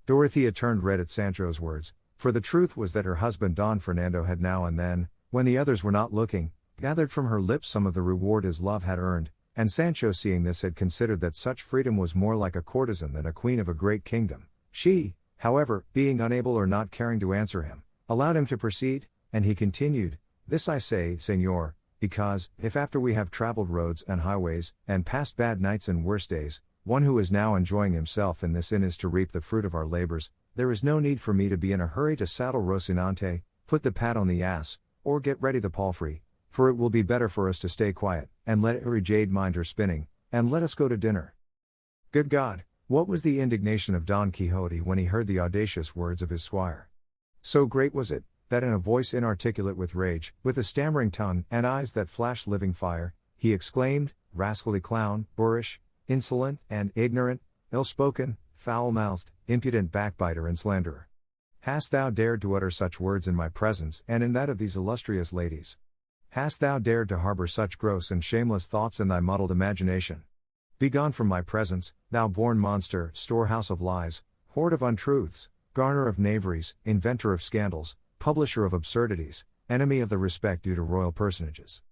Dorothea turned red at Sancho's words, for the truth was that her husband Don Fernando had now and then, when the others were not looking, gathered from her lips some of the reward his love had earned, and Sancho seeing this had considered that such freedom was more like a courtesan than a queen of a great kingdom. She, however, being unable or not caring to answer him, allowed him to proceed, and he continued, "This I say, Señor, because, if after we have traveled roads and highways, and passed bad nights and worse days, one who is now enjoying himself in this inn is to reap the fruit of our labors, there is no need for me to be in a hurry to saddle Rocinante, put the pad on the ass, or get ready the palfrey, for it will be better for us to stay quiet, and let every jade mind her spinning, and let us go to dinner." Good God, what was the indignation of Don Quixote when he heard the audacious words of his squire! So great was it, that in a voice inarticulate with rage, with a stammering tongue, and eyes that flashed living fire, he exclaimed, "Rascally clown, boorish, insolent, and ignorant, ill-spoken, foul-mouthed, impudent backbiter and slanderer! Hast thou dared to utter such words in my presence and in that of these illustrious ladies? Hast thou dared to harbor such gross and shameless thoughts in thy muddled imagination? Begone from my presence, thou born monster, storehouse of lies, hoard of untruths, garner of knaveries, inventor of scandals, publisher of absurdities, enemy of the respect due to royal personages.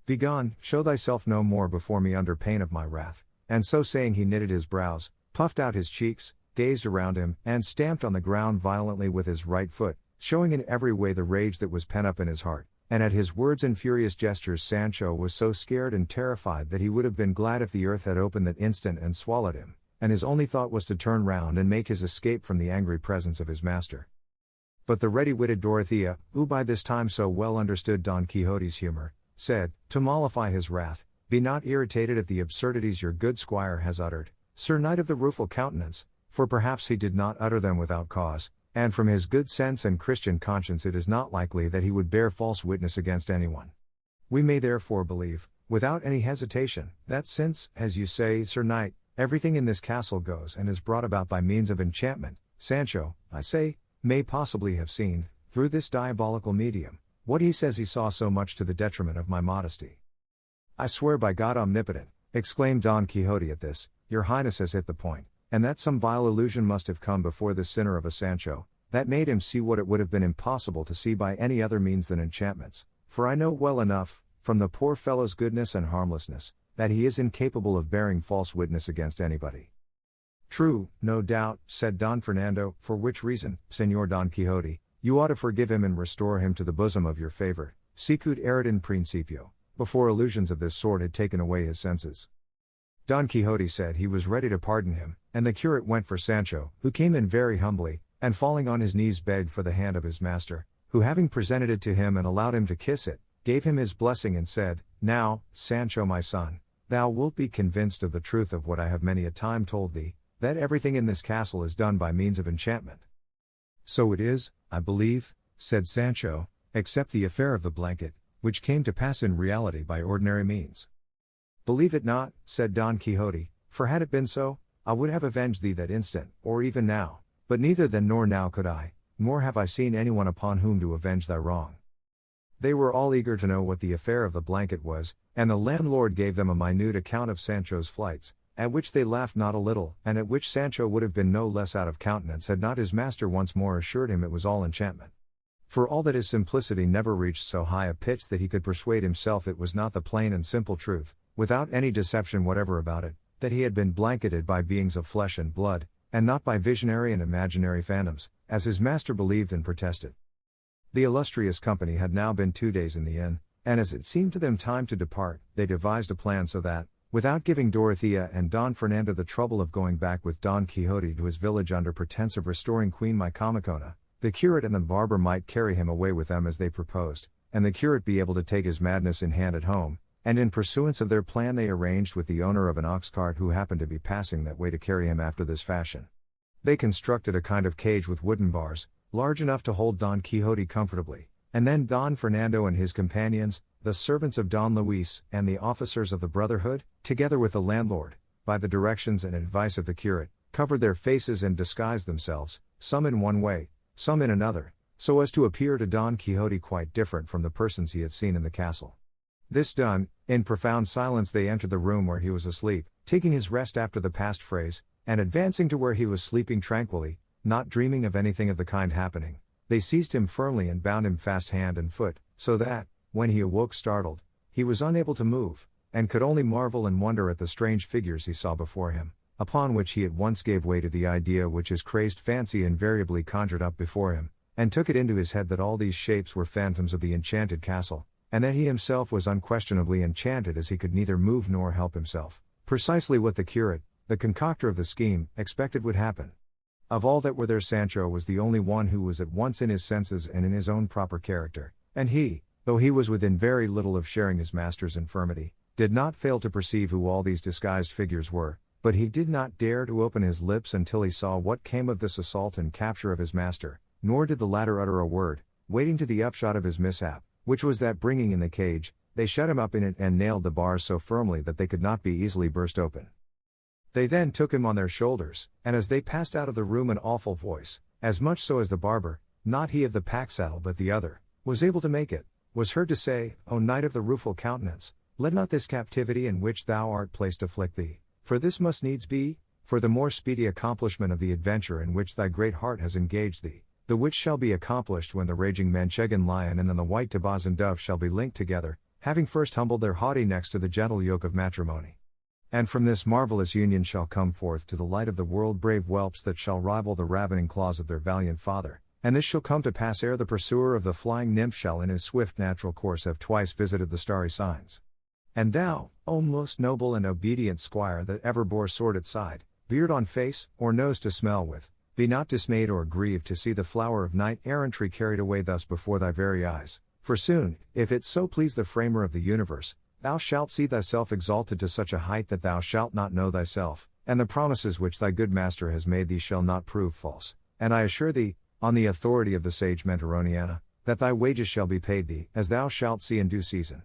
Begone, show thyself no more before me under pain of my wrath." And so saying he knitted his brows, puffed out his cheeks, gazed around him, and stamped on the ground violently with his right foot, showing in every way the rage that was pent up in his heart. And at his words and furious gestures Sancho was so scared and terrified that he would have been glad if the earth had opened that instant and swallowed him, and his only thought was to turn round and make his escape from the angry presence of his master. But the ready-witted Dorothea, who by this time so well understood Don Quixote's humor, said, to mollify his wrath, "Be not irritated at the absurdities your good squire has uttered, Sir Knight of the Rueful Countenance, for perhaps he did not utter them without cause, and from his good sense and Christian conscience it is not likely that he would bear false witness against anyone. We may therefore believe, without any hesitation, that since, as you say, Sir Knight, everything in this castle goes and is brought about by means of enchantment, Sancho, I say, may possibly have seen, through this diabolical medium, what he says he saw so much to the detriment of my modesty." "I swear by God Omnipotent," exclaimed Don Quixote at this, "your highness has hit the point, and that some vile illusion must have come before this sinner of a Sancho, that made him see what it would have been impossible to see by any other means than enchantments, for I know well enough, from the poor fellow's goodness and harmlessness, that he is incapable of bearing false witness against anybody." True, no doubt, said Don Fernando, for which reason, Señor Don Quixote, you ought to forgive him and restore him to the bosom of your favorite, sicut erat in principio, before illusions of this sort had taken away his senses. Don Quixote said he was ready to pardon him, and the curate went for Sancho, who came in very humbly, and falling on his knees begged for the hand of his master, who having presented it to him and allowed him to kiss it, gave him his blessing and said, Now, Sancho my son, thou wilt be convinced of the truth of what I have many a time told thee, that everything in this castle is done by means of enchantment. So it is, I believe, said Sancho, except the affair of the blanket, which came to pass in reality by ordinary means. Believe it not, said Don Quixote, for had it been so, I would have avenged thee that instant, or even now, but neither then nor now could I, nor have I seen anyone upon whom to avenge thy wrong. They were all eager to know what the affair of the blanket was, and the landlord gave them a minute account of Sancho's flights, at which they laughed not a little, and at which Sancho would have been no less out of countenance had not his master once more assured him it was all enchantment. For all that his simplicity never reached so high a pitch that he could persuade himself it was not the plain and simple truth, without any deception whatever about it, that he had been blanketed by beings of flesh and blood, and not by visionary and imaginary phantoms, as his master believed and protested. The illustrious company had now been 2 days in the inn, and as it seemed to them time to depart, they devised a plan so that, without giving Dorothea and Don Fernando the trouble of going back with Don Quixote to his village under pretense of restoring Queen Micomicona, the curate and the barber might carry him away with them as they proposed, and the curate be able to take his madness in hand at home, and in pursuance of their plan they arranged with the owner of an ox cart who happened to be passing that way to carry him after this fashion. They constructed a kind of cage with wooden bars, large enough to hold Don Quixote comfortably, and then Don Fernando and his companions, the servants of Don Luis, and the officers of the Brotherhood, together with the landlord, by the directions and advice of the curate, covered their faces and disguised themselves, some in one way, some in another, so as to appear to Don Quixote quite different from the persons he had seen in the castle. This done, in profound silence they entered the room where he was asleep, taking his rest after the past phrase, and advancing to where he was sleeping tranquilly, not dreaming of anything of the kind happening, they seized him firmly and bound him fast hand and foot, so that, when he awoke startled, he was unable to move, and could only marvel and wonder at the strange figures he saw before him, upon which he at once gave way to the idea which his crazed fancy invariably conjured up before him, and took it into his head that all these shapes were phantoms of the enchanted castle, and that he himself was unquestionably enchanted as he could neither move nor help himself, precisely what the curate, the concocter of the scheme, expected would happen. Of all that were there Sancho was the only one who was at once in his senses and in his own proper character, and he, though he was within very little of sharing his master's infirmity, did not fail to perceive who all these disguised figures were, but he did not dare to open his lips until he saw what came of this assault and capture of his master, nor did the latter utter a word, waiting to the upshot of his mishap, which was that bringing in the cage, they shut him up in it and nailed the bars so firmly that they could not be easily burst open. They then took him on their shoulders, and as they passed out of the room an awful voice, as much so as the barber, not he of the pack saddle but the other, was able to make it, was heard to say, O knight of the rueful countenance, let not this captivity in which thou art placed afflict thee, for this must needs be, for the more speedy accomplishment of the adventure in which thy great heart has engaged thee, the which shall be accomplished when the raging Manchegan lion and then the white Tabazan dove shall be linked together, having first humbled their haughty necks to the gentle yoke of matrimony. And from this marvelous union shall come forth to the light of the world brave whelps that shall rival the ravening claws of their valiant father, and this shall come to pass ere the pursuer of the flying nymph shall in his swift natural course have twice visited the starry signs. And thou, O most noble and obedient squire that ever bore sword at side, beard on face, or nose to smell with, be not dismayed or grieved to see the flower of knight-errantry carried away thus before thy very eyes, for soon, if it so please the framer of the universe, thou shalt see thyself exalted to such a height that thou shalt not know thyself, and the promises which thy good master has made thee shall not prove false, and I assure thee, on the authority of the sage Mentoroniana, that thy wages shall be paid thee, as thou shalt see in due season.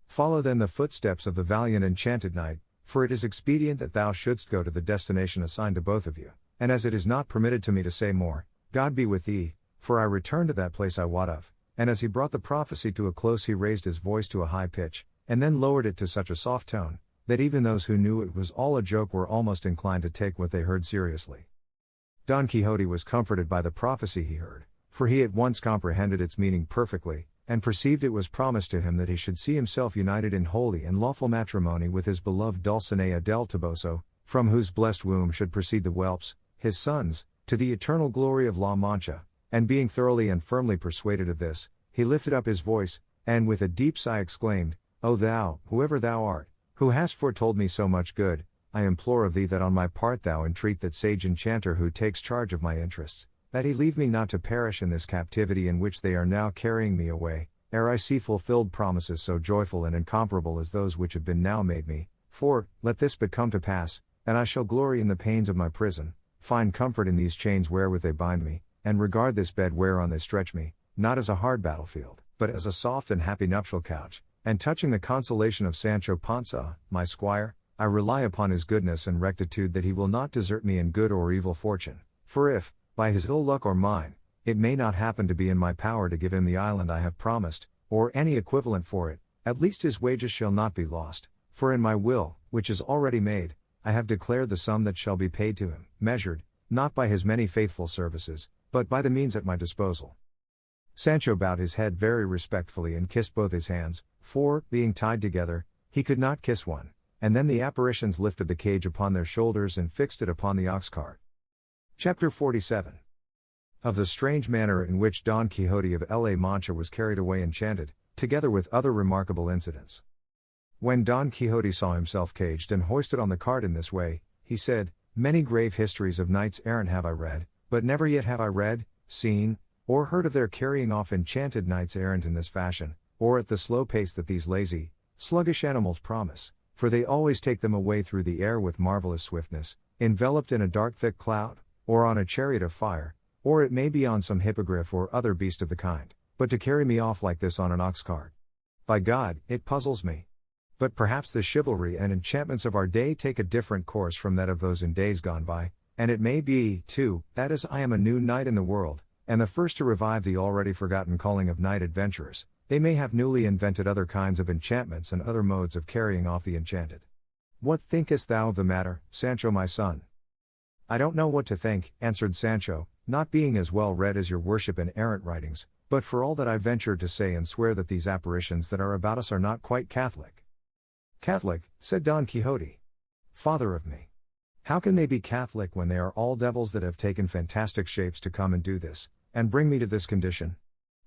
Follow then the footsteps of the valiant enchanted knight, for it is expedient that thou shouldst go to the destination assigned to both of you, and as it is not permitted to me to say more, God be with thee, for I return to that place I wot of. And as he brought the prophecy to a close he raised his voice to a high pitch, and then lowered it to such a soft tone, that even those who knew it was all a joke were almost inclined to take what they heard seriously. Don Quixote was comforted by the prophecy he heard, for he at once comprehended its meaning perfectly, and perceived it was promised to him that he should see himself united in holy and lawful matrimony with his beloved Dulcinea del Toboso, from whose blessed womb should proceed the whelps, his sons, to the eternal glory of La Mancha. And being thoroughly and firmly persuaded of this, he lifted up his voice, and with a deep sigh exclaimed, O thou, whoever thou art, who hast foretold me so much good, I implore of thee that on my part thou entreat that sage enchanter who takes charge of my interests, that he leave me not to perish in this captivity in which they are now carrying me away, ere I see fulfilled promises so joyful and incomparable as those which have been now made me. For, let this but come to pass, and I shall glory in the pains of my prison, find comfort in these chains wherewith they bind me, and regard this bed whereon they stretch me, not as a hard battlefield, but as a soft and happy nuptial couch. And touching the consolation of Sancho Panza, my squire, I rely upon his goodness and rectitude that he will not desert me in good or evil fortune. For if, by his ill luck or mine, it may not happen to be in my power to give him the island I have promised, or any equivalent for it, at least his wages shall not be lost. For in my will, which is already made, I have declared the sum that shall be paid to him, measured, not by his many faithful services, but by the means at my disposal. Sancho bowed his head very respectfully and kissed both his hands, for, being tied together, he could not kiss one, and then the apparitions lifted the cage upon their shoulders and fixed it upon the ox cart. Chapter 47. Of the strange manner in which Don Quixote of La Mancha was carried away enchanted, together with other remarkable incidents. When Don Quixote saw himself caged and hoisted on the cart in this way, he said, Many grave histories of knights errant have I read, but never yet have I read, seen, or heard of their carrying off enchanted knights errant in this fashion, or at the slow pace that these lazy, sluggish animals promise, for they always take them away through the air with marvelous swiftness, enveloped in a dark thick cloud, or on a chariot of fire, or it may be on some hippogriff or other beast of the kind, but to carry me off like this on an ox cart. By God, it puzzles me. But perhaps the chivalry and enchantments of our day take a different course from that of those in days gone by, and it may be, too, that as I am a new knight in the world, and the first to revive the already forgotten calling of knight adventurers, they may have newly invented other kinds of enchantments and other modes of carrying off the enchanted. What thinkest thou of the matter, Sancho my son? I don't know what to think, answered Sancho, not being as well read as your worship in errant writings, but for all that I venture to say and swear that these apparitions that are about us are not quite Catholic. Catholic, said Don Quixote. Father of me! How can they be Catholic when they are all devils that have taken fantastic shapes to come and do this, and bring me to this condition?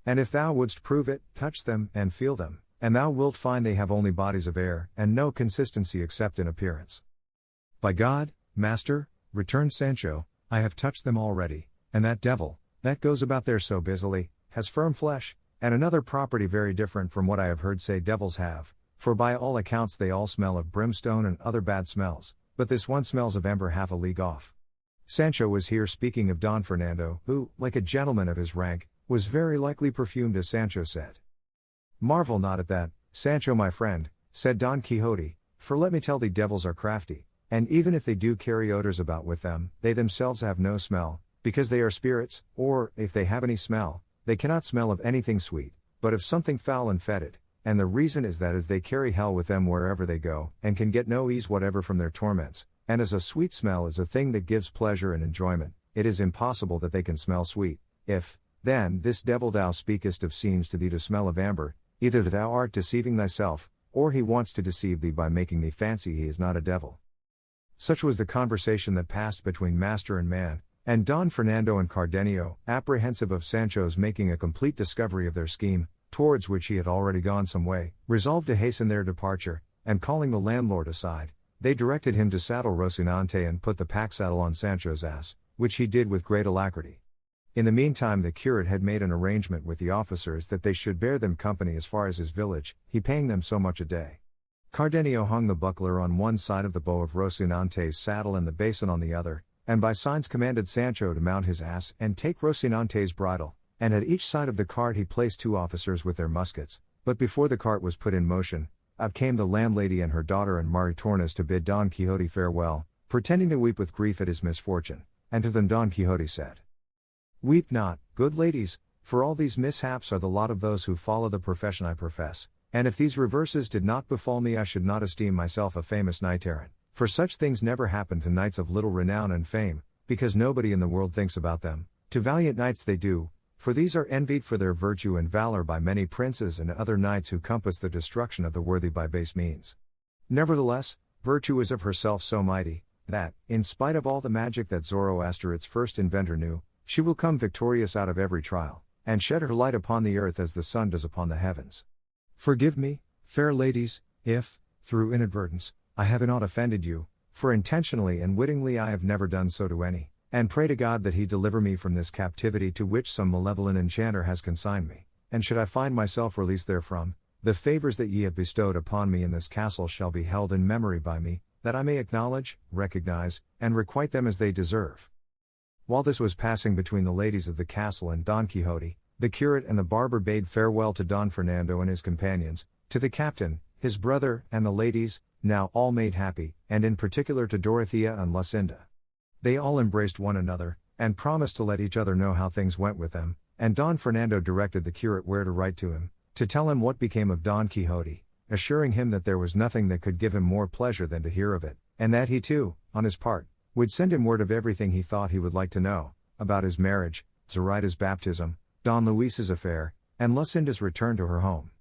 And if thou wouldst prove it, touch them, and feel them, and thou wilt find they have only bodies of air, and no consistency except in appearance. By God, master, returned Sancho, I have touched them already, and that devil, that goes about there so busily, has firm flesh, and another property very different from what I have heard say devils have, for by all accounts they all smell of brimstone and other bad smells, but this one smells of ember half a league off. Sancho was here speaking of Don Fernando, who, like a gentleman of his rank, was very likely perfumed as Sancho said. Marvel not at that, Sancho my friend, said Don Quixote, for let me tell thee devils are crafty, and even if they do carry odors about with them, they themselves have no smell, because they are spirits, or, if they have any smell, they cannot smell of anything sweet, but of something foul and fetid, and the reason is that as they carry hell with them wherever they go, and can get no ease whatever from their torments, and as a sweet smell is a thing that gives pleasure and enjoyment, it is impossible that they can smell sweet. If, then, this devil thou speakest of seems to thee to smell of amber, either that thou art deceiving thyself, or he wants to deceive thee by making thee fancy he is not a devil. Such was the conversation that passed between master and man, and Don Fernando and Cardenio, apprehensive of Sancho's making a complete discovery of their scheme, towards which he had already gone some way, resolved to hasten their departure, and calling the landlord aside, they directed him to saddle Rocinante and put the pack saddle on Sancho's ass, which he did with great alacrity. In the meantime the curate had made an arrangement with the officers that they should bear them company as far as his village, he paying them so much a day. Cardenio hung the buckler on one side of the bow of Rocinante's saddle and the basin on the other, and by signs commanded Sancho to mount his ass and take Rocinante's bridle, and at each side of the cart he placed 2 officers with their muskets, but before the cart was put in motion, out came the landlady and her daughter and Maritornes to bid Don Quixote farewell, pretending to weep with grief at his misfortune, and to them Don Quixote said, Weep not, good ladies, for all these mishaps are the lot of those who follow the profession I profess, and if these reverses did not befall me I should not esteem myself a famous knight-errant, for such things never happen to knights of little renown and fame, because nobody in the world thinks about them. To valiant knights they do, for these are envied for their virtue and valor by many princes and other knights who compass the destruction of the worthy by base means. Nevertheless, virtue is of herself so mighty, that, in spite of all the magic that Zoroaster, its first inventor, knew, she will come victorious out of every trial, and shed her light upon the earth as the sun does upon the heavens. Forgive me, fair ladies, if, through inadvertence, I have in aught offended you, for intentionally and wittingly I have never done so to any, and pray to God that he deliver me from this captivity to which some malevolent enchanter has consigned me, and should I find myself released therefrom, the favors that ye have bestowed upon me in this castle shall be held in memory by me, that I may acknowledge, recognize, and requite them as they deserve. While this was passing between the ladies of the castle and Don Quixote, the curate and the barber bade farewell to Don Fernando and his companions, to the captain, his brother, and the ladies, now all made happy, and in particular to Dorothea and Lucinda. They all embraced one another, and promised to let each other know how things went with them, and Don Fernando directed the curate where to write to him, to tell him what became of Don Quixote, assuring him that there was nothing that could give him more pleasure than to hear of it, and that he too, on his part, would send him word of everything he thought he would like to know, about his marriage, Zoraida's baptism, Don Luis's affair, and Lucinda's return to her home.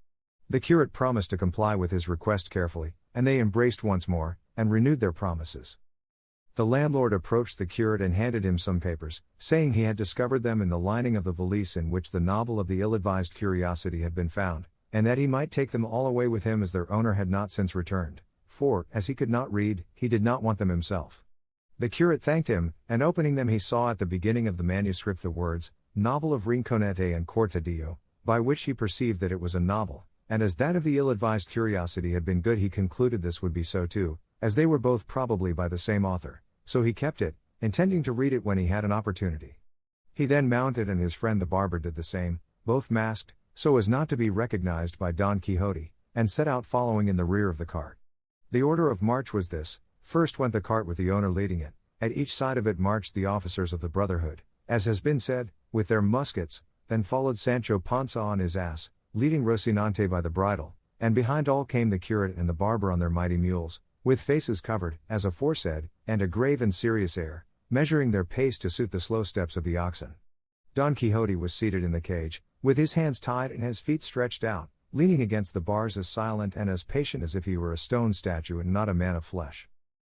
The curate promised to comply with his request carefully, and they embraced once more, and renewed their promises. The landlord approached the curate and handed him some papers, saying he had discovered them in the lining of the valise in which the novel of the ill-advised curiosity had been found, and that he might take them all away with him as their owner had not since returned, for, as he could not read, he did not want them himself. The curate thanked him, and opening them he saw at the beginning of the manuscript the words, Novel of Rinconete and Cortadillo, by which he perceived that it was a novel, and as that of the ill-advised curiosity had been good he concluded this would be so too, as they were both probably by the same author, so he kept it, intending to read it when he had an opportunity. He then mounted and his friend the barber did the same, both masked, so as not to be recognized by Don Quixote, and set out following in the rear of the cart. The order of march was this: first went the cart with the owner leading it, at each side of it marched the officers of the Brotherhood, as has been said, with their muskets, then followed Sancho Panza on his ass, leading Rocinante by the bridle, and behind all came the curate and the barber on their mighty mules, with faces covered, as aforesaid, and a grave and serious air, measuring their pace to suit the slow steps of the oxen. Don Quixote was seated in the cage, with his hands tied and his feet stretched out, leaning against the bars as silent and as patient as if he were a stone statue and not a man of flesh.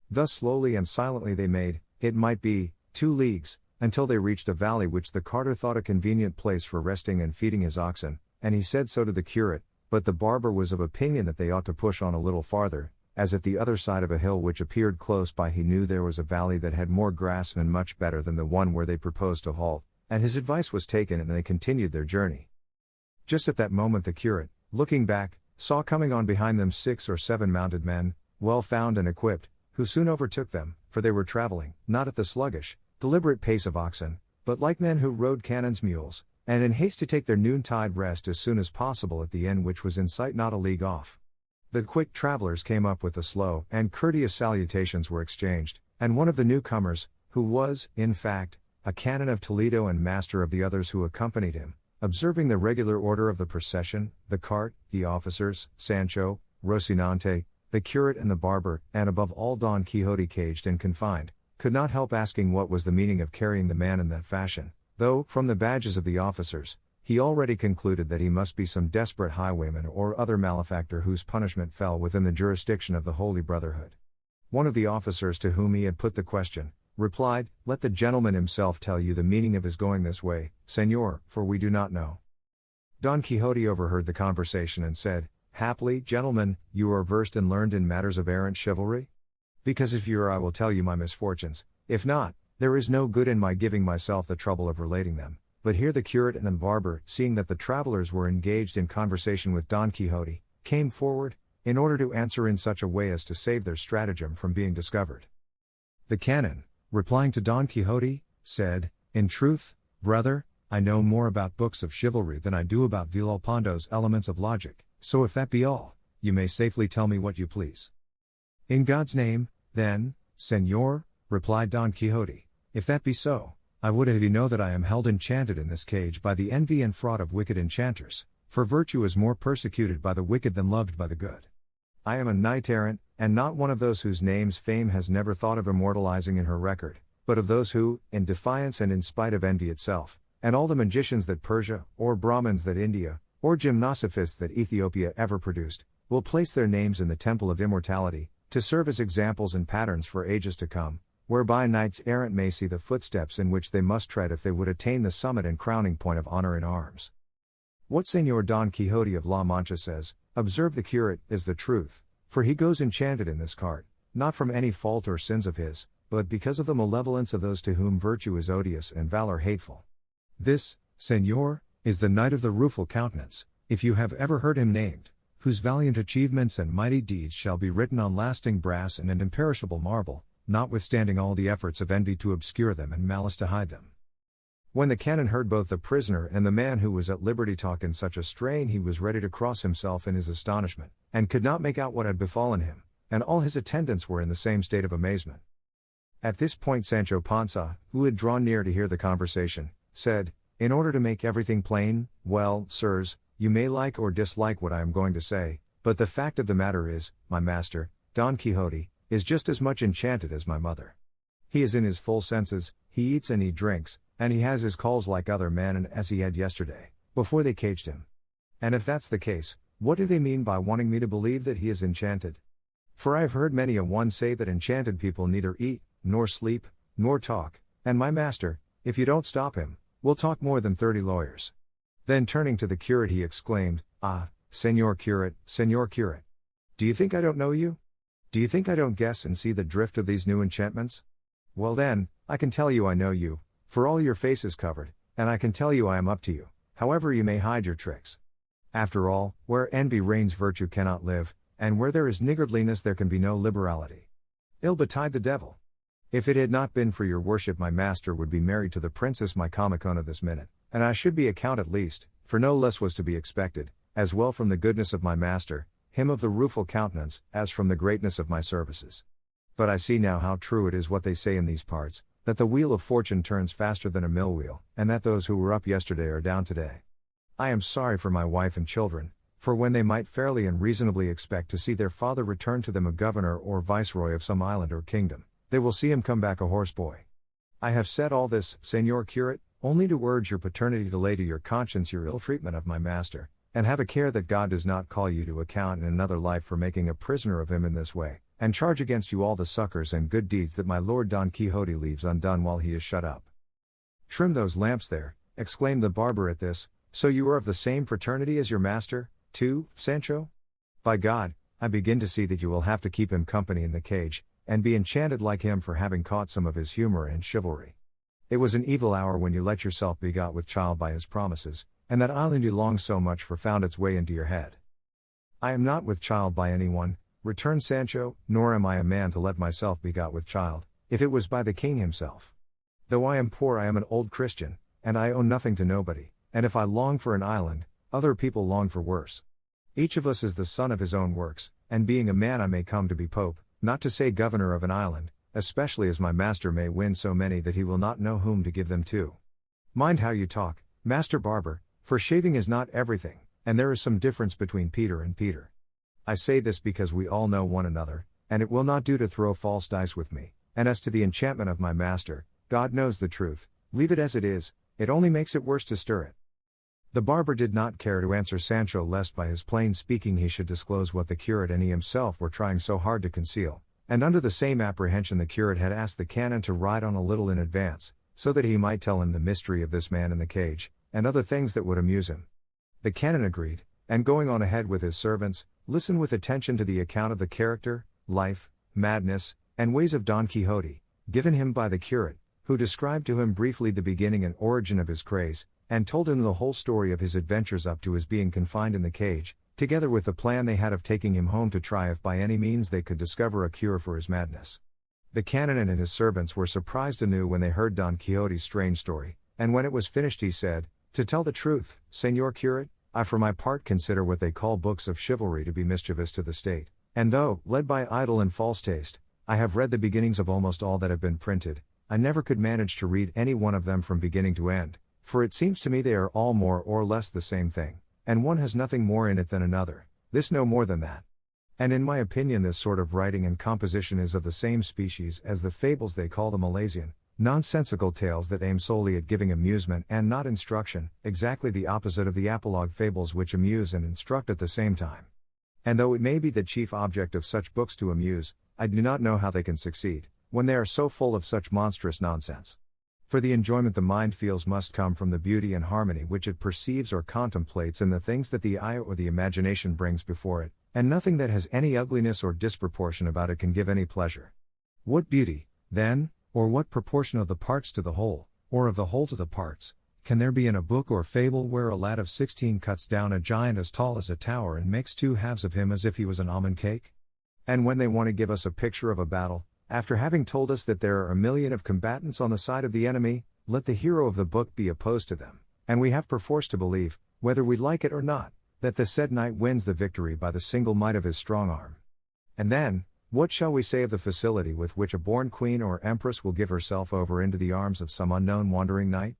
Thus slowly and silently they made, it might be, 2 leagues, until they reached a valley which the carter thought a convenient place for resting and feeding his oxen, and he said so to the curate, but the barber was of opinion that they ought to push on a little farther, as at the other side of a hill which appeared close by he knew there was a valley that had more grass and much better than the one where they proposed to halt, and his advice was taken and they continued their journey. Just at that moment the curate, looking back, saw coming on behind them 6 or 7 mounted men, well found and equipped, who soon overtook them, for they were traveling, not at the sluggish, deliberate pace of oxen, but like men who rode cannon's mules, and in haste to take their noontide rest as soon as possible at the inn which was in sight not a league off. The quick travelers came up with the slow and courteous salutations were exchanged, and one of the newcomers, who was, in fact, a canon of Toledo and master of the others who accompanied him, observing the regular order of the procession, the cart, the officers, Sancho, Rocinante, the curate and the barber, and above all Don Quixote caged and confined, could not help asking what was the meaning of carrying the man in that fashion, though, from the badges of the officers, he already concluded that he must be some desperate highwayman or other malefactor whose punishment fell within the jurisdiction of the Holy Brotherhood. One of the officers to whom he had put the question, replied, "Let the gentleman himself tell you the meaning of his going this way, Señor, for we do not know." Don Quixote overheard the conversation and said, "Haply, gentlemen, you are versed and learned in matters of errant chivalry? Because if you are I will tell you my misfortunes, if not, there is no good in my giving myself the trouble of relating them." But here the curate and the barber, seeing that the travelers were engaged in conversation with Don Quixote, came forward, in order to answer in such a way as to save their stratagem from being discovered. The canon, replying to Don Quixote, said, "In truth, brother, I know more about books of chivalry than I do about Villalpando's elements of logic, so if that be all, you may safely tell me what you please." "In God's name, then, Señor," replied Don Quixote, "if that be so, I would have you know that I am held enchanted in this cage by the envy and fraud of wicked enchanters, for virtue is more persecuted by the wicked than loved by the good. I am a knight-errant, and not one of those whose names fame has never thought of immortalizing in her record, but of those who, in defiance and in spite of envy itself, and all the magicians that Persia, or Brahmins that India, or gymnosophists that Ethiopia ever produced, will place their names in the temple of immortality, to serve as examples and patterns for ages to come, whereby knights errant may see the footsteps in which they must tread if they would attain the summit and crowning point of honor in arms. What Señor Don Quixote of La Mancha says, observe the curate, is the truth, for he goes enchanted in this cart, not from any fault or sins of his, but because of the malevolence of those to whom virtue is odious and valor hateful. This, Señor, is the Knight of the Rueful Countenance, if you have ever heard him named, whose valiant achievements and mighty deeds shall be written on lasting brass and an imperishable marble, notwithstanding all the efforts of envy to obscure them and malice to hide them. When the canon heard both the prisoner and the man who was at liberty talk in such a strain, he was ready to cross himself in his astonishment, and could not make out what had befallen him, and all his attendants were in the same state of amazement. At this point Sancho Panza, who had drawn near to hear the conversation, said, in order to make everything plain, well, sirs, you may like or dislike what I am going to say, but the fact of the matter is, my master, Don Quixote, is just as much enchanted as my mother. He is in his full senses, he eats and he drinks, and he has his calls like other men and as he had yesterday, before they caged him. And if that's the case, what do they mean by wanting me to believe that he is enchanted? For I have heard many a one say that enchanted people neither eat, nor sleep, nor talk, and my master, if you don't stop him, will talk more than 30 lawyers. Then turning to the curate he exclaimed, ah, Señor Curate, do you think I don't know you? Do you think I don't guess and see the drift of these new enchantments? Well then, I can tell you I know you, for all your face is covered, and I can tell you I am up to you, however you may hide your tricks. After all, where envy reigns virtue cannot live, and where there is niggardliness there can be no liberality. Ill betide the devil. If it had not been for your worship my master would be married to the princess my Comicona this minute, and I should be a count at least, for no less was to be expected, as well from the goodness of my master, him of the rueful countenance, as from the greatness of my services. But I see now how true it is what they say in these parts, that the wheel of fortune turns faster than a mill wheel, and that those who were up yesterday are down today. I am sorry for my wife and children, for when they might fairly and reasonably expect to see their father return to them a governor or viceroy of some island or kingdom, they will see him come back a horseboy. I have said all this, Señor Curate, only to urge your paternity to lay to your conscience your ill treatment of my master, and have a care that God does not call you to account in another life for making a prisoner of him in this way, and charge against you all the succors and good deeds that my lord Don Quixote leaves undone while he is shut up. Trim those lamps there, exclaimed the barber at this, so you are of the same fraternity as your master, too, Sancho? By God, I begin to see that you will have to keep him company in the cage, and be enchanted like him for having caught some of his humor and chivalry. It was an evil hour when you let yourself be got with child by his promises, and that island you longed so much for found its way into your head. I am not with child by anyone, returned Sancho, nor am I a man to let myself be got with child, if it was by the king himself. Though I am poor I am an old Christian, and I owe nothing to nobody, and if I long for an island, other people long for worse. Each of us is the son of his own works, and being a man I may come to be pope, not to say governor of an island, especially as my master may win so many that he will not know whom to give them to. Mind how you talk, Master Barber, for shaving is not everything, and there is some difference between Peter and Peter. I say this because we all know one another, and it will not do to throw false dice with me, and as to the enchantment of my master, God knows the truth, leave it as it is, it only makes it worse to stir it. The barber did not care to answer Sancho lest by his plain speaking he should disclose what the curate and he himself were trying so hard to conceal, and under the same apprehension the curate had asked the canon to ride on a little in advance, so that he might tell him the mystery of this man in the cage, and other things that would amuse him. The canon agreed, and going on ahead with his servants, listened with attention to the account of the character, life, madness, and ways of Don Quixote, given him by the curate, who described to him briefly the beginning and origin of his craze, and told him the whole story of his adventures up to his being confined in the cage, together with the plan they had of taking him home to try if by any means they could discover a cure for his madness. The canon and his servants were surprised anew when they heard Don Quixote's strange story, and when it was finished he said, "To tell the truth, Señor Curate, I for my part consider what they call books of chivalry to be mischievous to the state, and though, led by idle and false taste, I have read the beginnings of almost all that have been printed, I never could manage to read any one of them from beginning to end, for it seems to me they are all more or less the same thing, and one has nothing more in it than another, this no more than that. And in my opinion this sort of writing and composition is of the same species as the fables they call the Milesian, nonsensical tales that aim solely at giving amusement and not instruction, exactly the opposite of the apologue fables which amuse and instruct at the same time. And though it may be the chief object of such books to amuse, I do not know how they can succeed, when they are so full of such monstrous nonsense. For the enjoyment the mind feels must come from the beauty and harmony which it perceives or contemplates in the things that the eye or the imagination brings before it, and nothing that has any ugliness or disproportion about it can give any pleasure. What beauty, then, or what proportion of the parts to the whole, or of the whole to the parts, can there be in a book or fable where a lad of 16 cuts down a giant as tall as a tower and makes two halves of him as if he was an almond cake? And when they want to give us a picture of a battle, after having told us that there are 1,000,000 of combatants on the side of the enemy, let the hero of the book be opposed to them, and we have perforce to believe, whether we like it or not, that the said knight wins the victory by the single might of his strong arm. And then, what shall we say of the facility with which a born queen or empress will give herself over into the arms of some unknown wandering knight?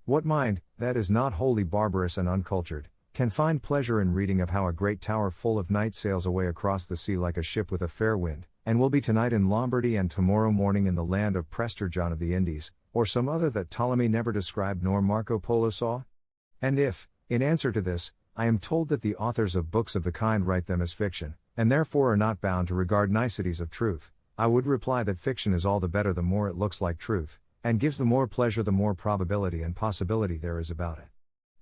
What mind, that is not wholly barbarous and uncultured, can find pleasure in reading of how a great tower full of knights sails away across the sea like a ship with a fair wind, and will be tonight in Lombardy and tomorrow morning in the land of Prester John of the Indies, or some other that Ptolemy never described nor Marco Polo saw? And if, in answer to this, I am told that the authors of books of the kind write them as fiction, and therefore are not bound to regard niceties of truth, I would reply that fiction is all the better the more it looks like truth, and gives the more pleasure the more probability and possibility there is about it.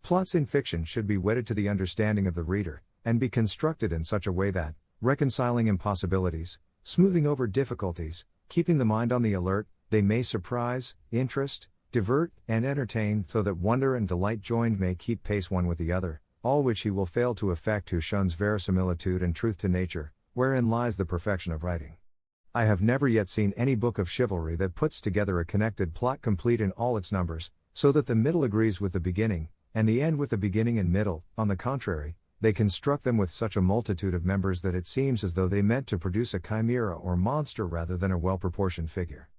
Plots in fiction should be wedded to the understanding of the reader, and be constructed in such a way that, reconciling impossibilities, smoothing over difficulties, keeping the mind on the alert, they may surprise, interest, divert, and entertain, so that wonder and delight joined may keep pace one with the other, all which he will fail to effect who shuns verisimilitude and truth to nature, wherein lies the perfection of writing. I have never yet seen any book of chivalry that puts together a connected plot complete in all its numbers, so that the middle agrees with the beginning, and the end with the beginning and middle. On the contrary, they construct them with such a multitude of members that it seems as though they meant to produce a chimera or monster rather than a well-proportioned figure.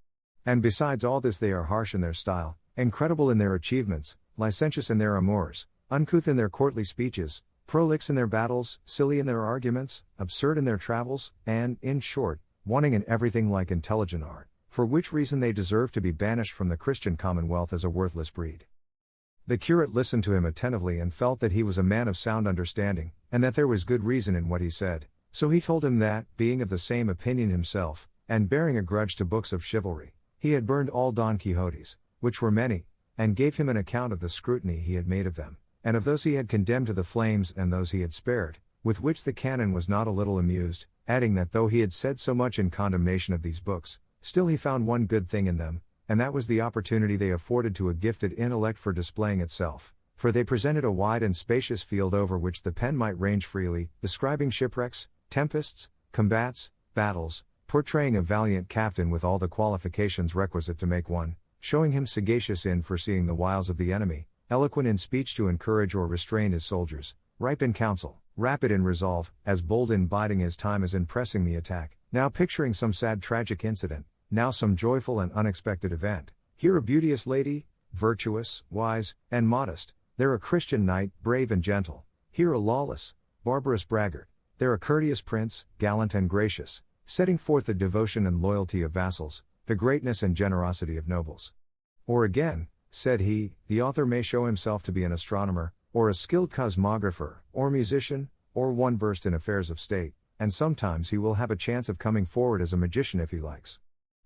And besides all this they are harsh in their style, incredible in their achievements, licentious in their amours, uncouth in their courtly speeches, prolix in their battles, silly in their arguments, absurd in their travels, and, in short, wanting in everything like intelligent art, for which reason they deserve to be banished from the Christian commonwealth as a worthless breed. The curate listened to him attentively and felt that he was a man of sound understanding, and that there was good reason in what he said, so he told him that, being of the same opinion himself, and bearing a grudge to books of chivalry, he had burned all Don Quixote's, which were many, and gave him an account of the scrutiny he had made of them, and of those he had condemned to the flames and those he had spared, with which the canon was not a little amused, adding that though he had said so much in condemnation of these books, still he found one good thing in them, and that was the opportunity they afforded to a gifted intellect for displaying itself, for they presented a wide and spacious field over which the pen might range freely, describing shipwrecks, tempests, combats, battles, portraying a valiant captain with all the qualifications requisite to make one, showing him sagacious in foreseeing the wiles of the enemy, eloquent in speech to encourage or restrain his soldiers, ripe in counsel, rapid in resolve, as bold in biding his time as in pressing the attack, now picturing some sad tragic incident, now some joyful and unexpected event, here a beauteous lady, virtuous, wise, and modest, there a Christian knight, brave and gentle, here a lawless, barbarous braggart, there a courteous prince, gallant and gracious, setting forth the devotion and loyalty of vassals, the greatness and generosity of nobles. Or again, said he, the author may show himself to be an astronomer, or a skilled cosmographer, or musician, or one versed in affairs of state, and sometimes he will have a chance of coming forward as a magician if he likes.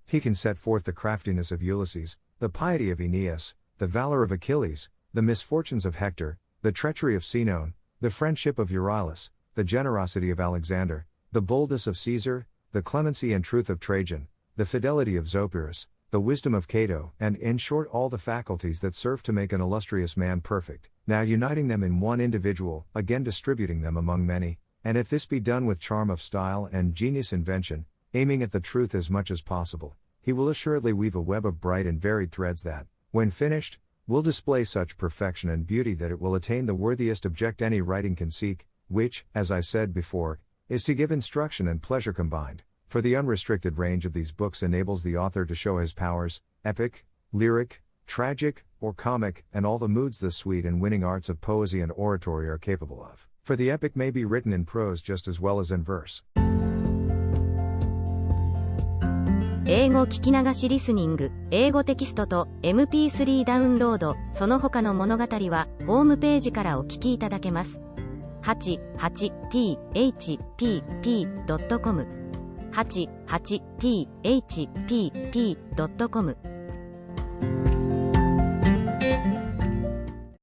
He can set forth the craftiness of Ulysses, the piety of Aeneas, the valor of Achilles, the misfortunes of Hector, the treachery of Sinon, the friendship of Euryalus, the generosity of Alexander, the boldness of Caesar, the clemency and truth of Trajan, the fidelity of Zopyrus, the wisdom of Cato, and in short all the faculties that serve to make an illustrious man perfect, now uniting them in one individual, again distributing them among many, and if this be done with charm of style and genius invention, aiming at the truth as much as possible, he will assuredly weave a web of bright and varied threads that, when finished, will display such perfection and beauty that it will attain the worthiest object any writing can seek, which, as I said before, is to give instruction and pleasure combined, for the unrestricted range of these books enables the author to show his powers, epic, lyric, tragic, or comic, and all the moods the sweet and winning arts of poesy and oratory are capable of, for the epic may be written in prose just as well as in verse. 英語聞き流しリスニング、英語テキストと MP3 ダウンロード、その他の物語は、ホームページからお聞きいただけます。88thpp.com 88thpp.com